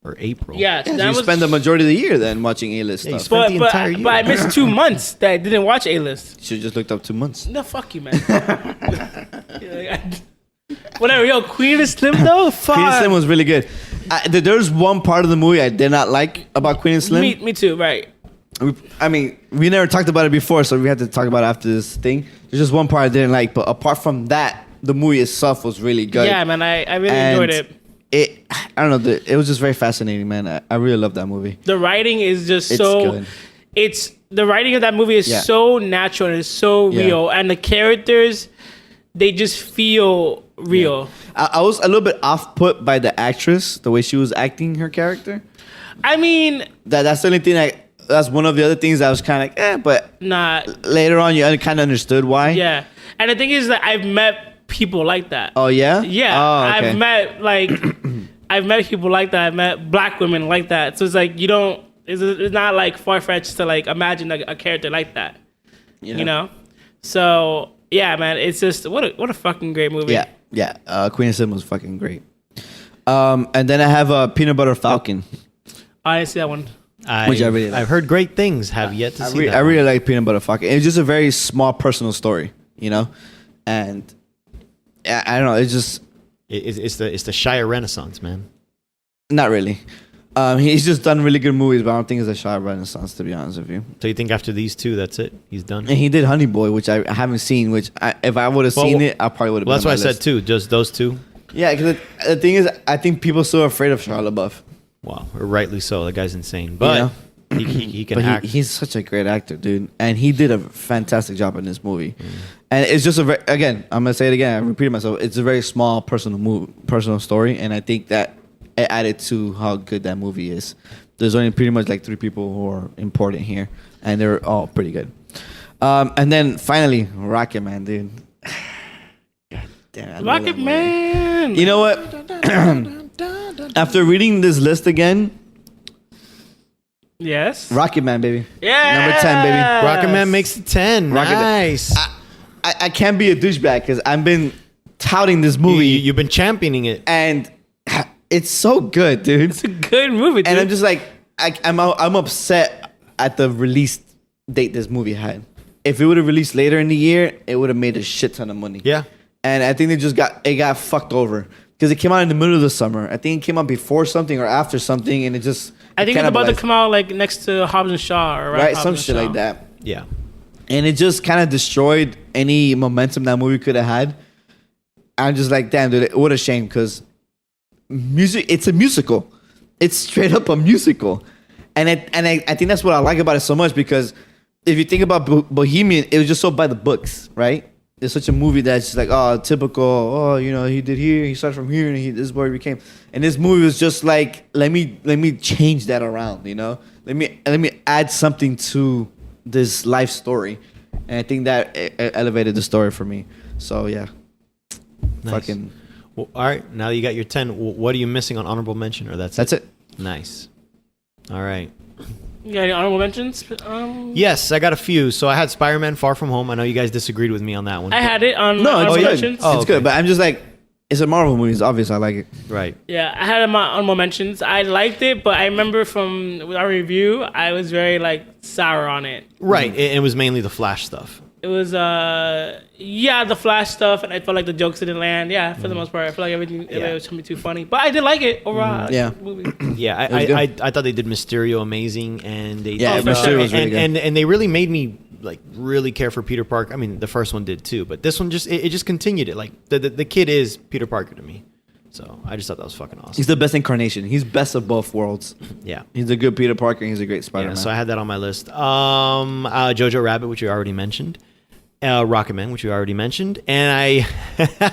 or April. Yeah, Yeah, Shazam so you was. spend the majority of the year then watching A list Yeah, you stuff. spent the entire year. But I missed 2 months that I didn't watch A list. You should have just looked up 2 months. No, fuck you, man. Whatever, yo, Queen and Slim though. Fuck. Queen and Slim was really good. There's one part of the movie I did not like about Queen and Slim. Me too. Right. We never talked about it before, so we had to talk about it after this thing. There's just one part I didn't like, but apart from that, the movie itself was really good. Yeah, man, I really And enjoyed it. I don't know. It was just very fascinating, man. I really love that movie. The writing is just It's so. good. It's the writing of that movie is Yeah. so natural and it's so Yeah. real, and the characters, they just feel real. I was a little bit off put by the actress, the way she was acting her character. I mean, That's the only thing. That's one of the other things I was kind of like, but not. later on you kind of understood why. Yeah, and the thing is that I've met people like that. Oh yeah. Yeah, Oh, okay. I've met I've met people like that. I've met black women like that. So it's like you don't. It's not like far fetched to like imagine a character like that. Yeah. You know. So yeah, man, it's just what a fucking great movie. Yeah. Queen and Slim was fucking great. And then I have Peanut Butter Falcon. I didn't see that one. Which I really like. I've heard great things. Have yet to see that. I really like Peanut Butter Falcon. It's just a very small personal story, you know, and I don't know. It's just It's the Shire Renaissance, man. not really. He's just done really good movies, but I don't think it's a Shia Renaissance, to be honest with you. So you think after these two, that's it? He's done. And he did Honey Boy, which I haven't seen. Which if I would have seen it, I probably would have. Well, that's why I said two. Just those two. Yeah, because the thing is, I think people are still afraid of Shia LaBeouf. Wow, or rightly so. The guy's insane, but he can But act. he's such a great actor, dude, and he did a fantastic job in this movie. And it's just again, I'm gonna say it again. I repeated myself. It's a very small personal story, and I think that it added to how good that movie is. There's only pretty much like 3 people who are important here, and they're all pretty good. And then finally, Rocket Man, dude. God damn, I love Rocket that movie. Man. You know what? After reading this list again, Yes. Rocket Man, baby. Yeah. Number 10, baby. Rocket Man makes it 10. Rocket Man. Nice. I can't be a douchebag because I've been touting this movie, You've been championing it. and it's so good, dude. It's a good movie, dude. And I'm just like, I'm upset at the release date this movie had. If it would have released later in the year, it would have made a shit ton of money. Yeah. And I think it got fucked over because it came out in the middle of the summer. I think it came out before something or after something, and it just I think it's about to cannibalized. come out like next to Hobbs and Shaw, or around Right, Hobbs some and shit Shaw. like that. Yeah. And it just kind of destroyed any momentum that movie could have had. I'm just like, damn, dude, what a shame, because it's a musical. It's straight up a musical. And I think that's what I like about it so much, because if you think about Bohemian, it was just so by the books, right? It's such a movie that's just like, oh, typical, oh, you know, he did here, he started from here, and this is where he became. And this movie was just like, let me change that around, you know? Let me add something to this life story. And I think that elevated the story for me. So yeah. Nice. Fucking Well, all right. Now that you got your 10, what are you missing on honorable mention? Or that's it. Nice. All right. You got any honorable mentions? Yes, I got a few. So I had Spider-Man Far From Home. I know you guys disagreed with me on that one. I had it on No, my it's honorable good. mentions. Oh, It's okay. good, but I'm just like, it's a Marvel movie. It's obvious I like it. Right. Yeah, I had it on my honorable mentions. I liked it, but I remember from our review, I was very like sour on it. Right. It was mainly the Flash stuff. It was the Flash stuff, and I felt like the jokes didn't land. Yeah, for the most part, I feel like everything it was too funny, but I did like it overall. Yeah. Movie. Yeah, was good. I thought they did Mysterio amazing, and they Yeah, Oh, for Mysterio sure. was really good. and they really made me like really care for Peter Parker. I mean, the first one did too, but this one just it just continued it. Like the kid is Peter Parker to me, so I just thought that was fucking awesome. He's the best incarnation. He's best of both worlds. Yeah. He's a good Peter Parker, and he's a great Yeah, Spider-Man. so I had that on my list. Jojo Rabbit, which you already mentioned. Rocket Man, which you already mentioned. And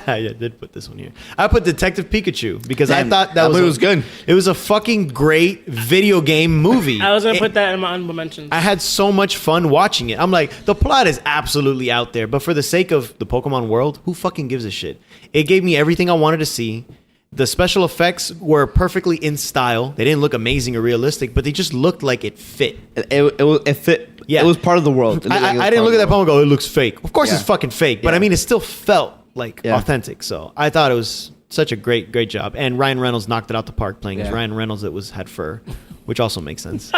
I did put this one here. I put Detective Pikachu because Damn, I thought that that movie was good. It was a fucking great video game movie. I was gonna put that in my honorable mentions. I had so much fun watching it. I'm like, the plot is absolutely out there, but for the sake of the Pokemon world, who fucking gives a shit? It gave me everything I wanted to see. The special effects were perfectly in style. They didn't look amazing or realistic, but they just looked like it fit. It fit. Yeah. It was part of the world. It looked like it was I didn't part look of at that the world. Pokemon and go, it looks fake. Of course Yeah. it's fucking fake, but Yeah. I mean, it still felt like Yeah. authentic. So I thought it was such a great job. And Ryan Reynolds knocked it out the park playing as Yeah. Ryan Reynolds that had fur, which also makes sense. If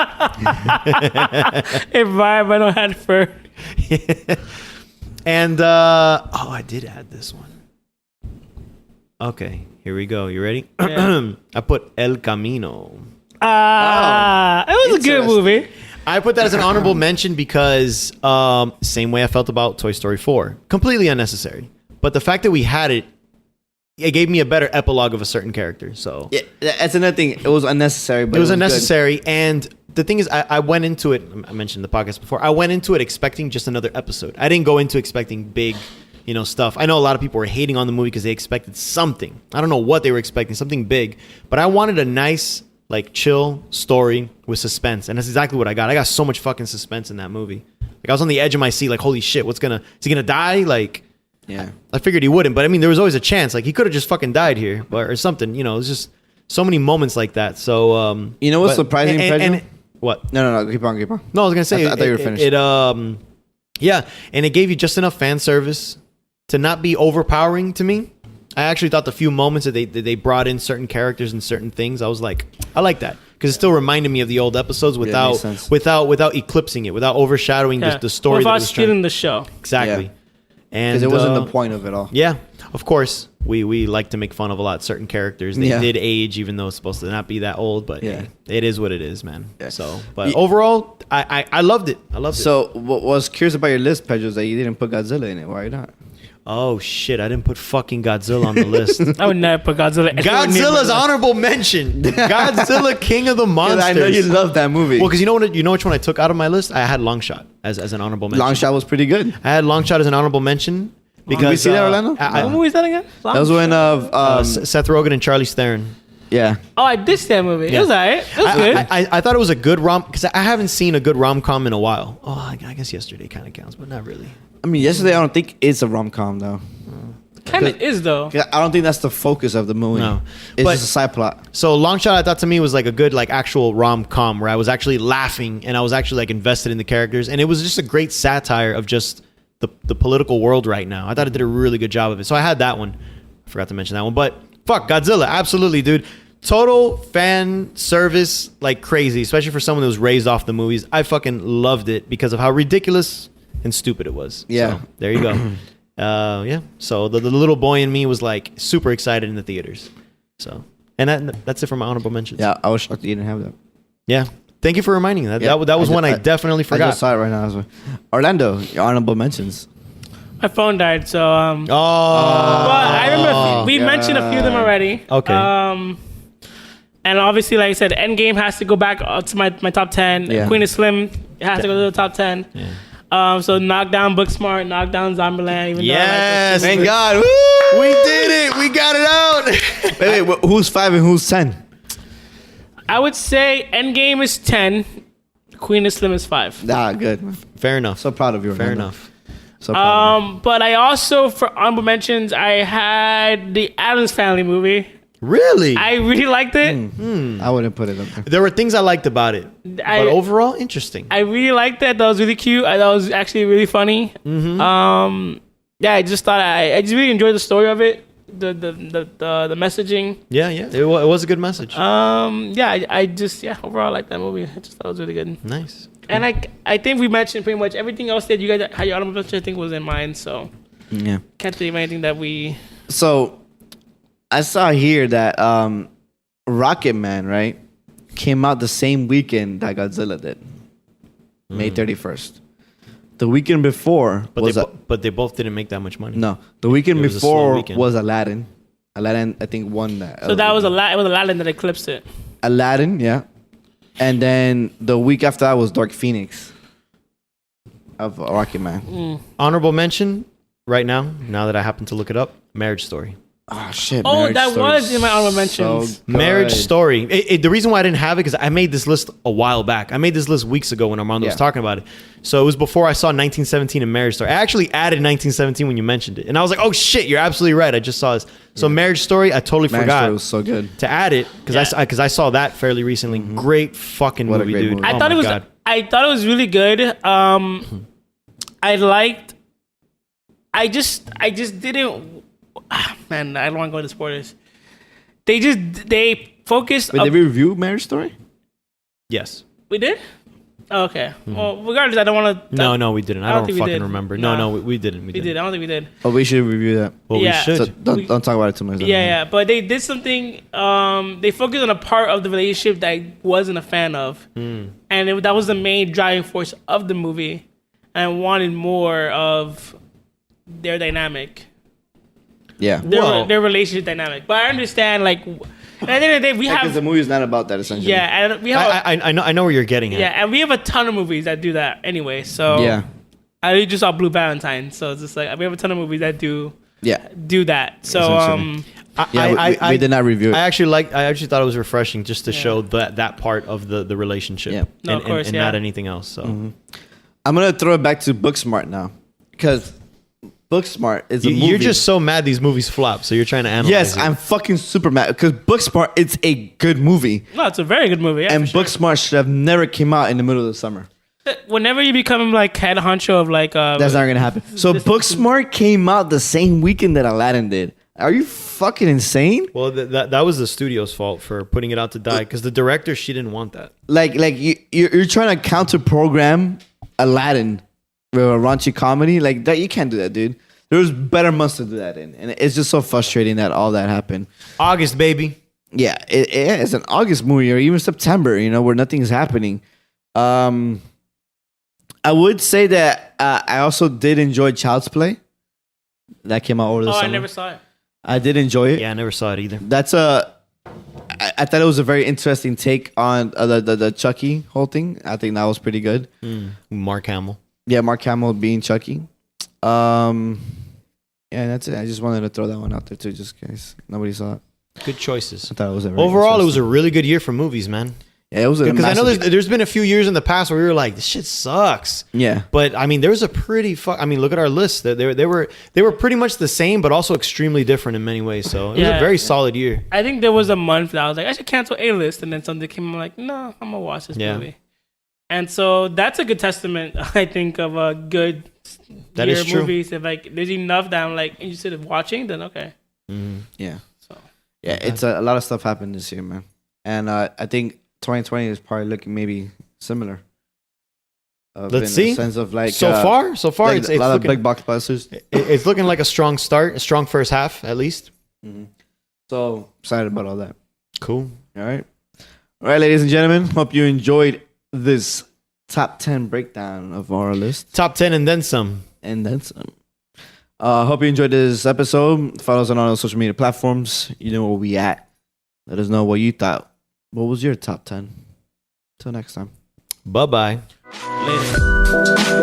I don't had fur. And I did add this one. Okay, here we go. You ready? Yeah. I put El Camino. It was a good Interesting. movie. I put that as an honorable mention because same way I felt about Toy Story 4. Completely unnecessary. But the fact that we had it, it gave me a better epilogue of a certain character. So Yeah, that's another thing. It was unnecessary, but it was good. unnecessary. And the thing is, I went into it, I mentioned in the podcast before, I went into it expecting just another episode. I didn't go into expecting big, stuff. I know a lot of people were hating on the movie because they expected something. I don't know what they were expecting, something big. But I wanted a nice, like, chill story with suspense. And that's exactly what I got. I got so much fucking suspense in that movie. Like, I was on the edge of my seat, like, holy shit, is he gonna die? Like, Yeah. I figured he wouldn't, but I mean, there was always a chance. Like, he could have just fucking died here, or something. It was just so many moments like that. So, You know what's surprising, Pedro? what? No. Keep on. No, I was gonna say. I thought you were finished. Yeah, and it gave you just enough fan service to not be overpowering to me. I actually thought the few moments that they brought in certain characters and certain things, I was like, I like that because it still reminded me of the old episodes makes without sense. without eclipsing it, without overshadowing the story. Without that was trying- stealing the show. Exactly. Yeah. And Because it wasn't the point of it all. Yeah, of course. we like to make fun of a lot certain characters. They Yeah. did age, even though it's supposed to not be that old. But Yeah. hey, it is what it is, man. Yeah. So, but overall, I loved it. I loved it. So, what was curious about your list, Pedro, is that you didn't put Godzilla in it. Why not? Oh shit! I didn't put fucking Godzilla on the list. I would never put Godzilla. anywhere near my Godzilla's list. honorable mention. Godzilla, King of the 'Cause Monsters. I know you love that movie. Well, because you know which one I took out of my list. I had Long Shot as an honorable mention. Long Shot was pretty good. I had Long Shot as an honorable mention because Did we see that, Orlando? What movie is that again? That was when Seth Rogen and Charlize Theron. yeah. Oh, I did see that movie. It Yeah. was alright. It was good. I thought it was a good because I haven't seen a good rom-com in a while. Oh, I guess yesterday kind of counts, but not really. I mean, yesterday I don't think it's a rom-com though. Kind of is though. 'Cause I don't think that's the focus of the movie. No. It's But- just a side plot. So Long Shot, I thought to me was like a good like actual rom-com where I was actually laughing and I was actually like invested in the characters, and it was just a great satire of just the political world right now. I thought it did a really good job of it. So I had that one. I forgot to mention that one, but fuck Godzilla, absolutely, dude. Total fan service like crazy, especially for someone who was raised off the movies. I fucking loved it because of how ridiculous and stupid it was. Yeah. So, there you go. Yeah. So the little boy in me was like super excited in the theaters. So, and that's it for my honorable mentions. Yeah, I was shocked that you didn't have that. Yeah. Thank you for reminding me. That Yeah, that was one I I definitely I forgot. just saw it right now. As well. Orlando, your honorable mentions. My phone died, so Oh. But I remember we mentioned a few of them already. Okay. And obviously, like I said, Endgame has to go back to my top 10. Yeah. Queen of Slim has to go to the top 10. Yeah. So Knockdown, Booksmart, Knockdown, Zombieland. Even Yes. though I like Thank God. Woo! We did it. We got it out. Wait, who's 5 and who's 10? I would say Endgame is 10. Queen of Slim is 5. Ah, good. Man. Fair enough. So proud of you. Fair Orlando. enough. So proud of you. But I also, for honorable mentions, I had the Addams Family movie. Really? I really liked it. I wouldn't put it up there. There were things I liked about it, but overall, interesting. I really liked that. That was really cute. That was actually really funny. Yeah, I just thought I just really enjoyed the story of it, the messaging. Yeah. It was a good message. Yeah, I just overall I liked that movie. I just thought it was really good. Nice. And I think we mentioned pretty much everything else that you guys had your honorable mention, I think was in mine. So Yeah. can't think of anything that we. So I saw here that Rocket Man, right, came out the same weekend that Godzilla did, May 31st. The weekend before was But they both didn't make that much money. no. The weekend It was a slow before weekend. was Aladdin. Aladdin, I think, won that. So that was it was Aladdin that eclipsed it. Aladdin, yeah. And then the week after that was Dark Phoenix of Rocket Man. Honorable mention right now that I happen to look it up, Marriage Story. Oh shit! Oh, Marriage that Story was in my honorable so mentions. good. Marriage Story. The reason why I didn't have it because I made this list a while back. I made this list weeks ago when Armando was Yeah. talking about it. So it was before I saw 1917 and Marriage Story. I actually added 1917 when you mentioned it, and I was like, "Oh shit, you're absolutely right." I just saw this. So Marriage Story, I totally Marriage forgot Story was so good. to add it because I saw that fairly recently. Great fucking What a movie, great dude. movie. I Oh thought my it was. God. I thought it was really good. I liked. I just didn't. Man, I don't want to go into spoilers. They focused. Wait, did we review Marriage Story? Yes. We did. Oh, okay. Well, regardless, I don't want to. No, we didn't. I don't think we fucking did. remember. Nah. No, we didn't. We did. I don't think we did. Oh, we should review that. Well, Yeah. we should. So don't talk about it too much. Yeah. But they did something. They focused on a part of the relationship that I wasn't a fan of, and that was the main driving force of the movie. And I wanted more of their dynamic. Yeah. Their relationship dynamic. But I understand, like, at the end of the day, we Because have, the movie's not about that essentially. yeah, and we have, I know where you're getting at. yeah, and we have a ton of movies that do that anyway. So Yeah. I really just saw Blue Valentine, so it's just like we have a ton of movies that do Yeah. that. So Essentially. Yeah, we did not review it. I actually thought it was refreshing just to show that part of the relationship. Yeah. No, of course, and yeah. not anything else. So I'm gonna throw it back to Booksmart now, because Booksmart is a movie. you're just so mad these movies flop. So you're trying to analyze. yes, it. I'm fucking super mad because Booksmart it's a good movie, no, it's a very good movie. Yeah, and for sure. Booksmart should have never came out in the middle of the summer. Whenever you become like head honcho of like That's not gonna happen. So Booksmart came out the same weekend that Aladdin did. Are you fucking insane? Well, that was the studio's fault for putting it out to die because the director she didn't want that. Like you're trying to counter program Aladdin with a raunchy comedy like that. You can't do that, dude. there was better months to do that in, and it's just so frustrating that all that happened. August, baby. Yeah, it's an August movie or even September, where nothing's happening. I would say that I also did enjoy Child's Play. That came out over the summer. I never saw it. I did enjoy it. Yeah, I never saw it either. That's I thought it was a very interesting take on the Chucky whole thing. I think that was pretty good. Mark Hamill. Yeah, Mark Hamill being Chucky. Yeah, that's it. I just wanted to throw that one out there too, just in case nobody saw it. Good choices. I thought it was a very Overall, it was a interesting- really good year for movies, man. Yeah, it was Because I know massive- there's been a few years in the past where we were like, this shit sucks. Yeah. But I mean, there was a pretty look at our list. They were pretty much the same, but also extremely different in many ways. So it was a very solid year. I think there was a month that I was like, I should cancel A-List, and then something came. I'm like, no, I'm gonna watch this movie. And so that's a good testament, I think, of a good That year is of true. movies. If like there's enough that I'm like interested in watching, then okay. Yeah. So Yeah, it's a lot of stuff happened this year, man. And I think 2020 is probably looking maybe similar. Let's in see. the sense of like So far, like it's a lot of looking, big blockbusters. it's looking like a strong start, a strong first half at least. So excited about all that. Cool. All right. All right, ladies and gentlemen. Hope you enjoyed this top 10 breakdown of our list. Top 10 and then some. And then some. Hope you enjoyed this episode. Follow us on all the social media platforms. You know where we at. Let us know what you thought. What was your top 10? Till next time. Bye-bye. later.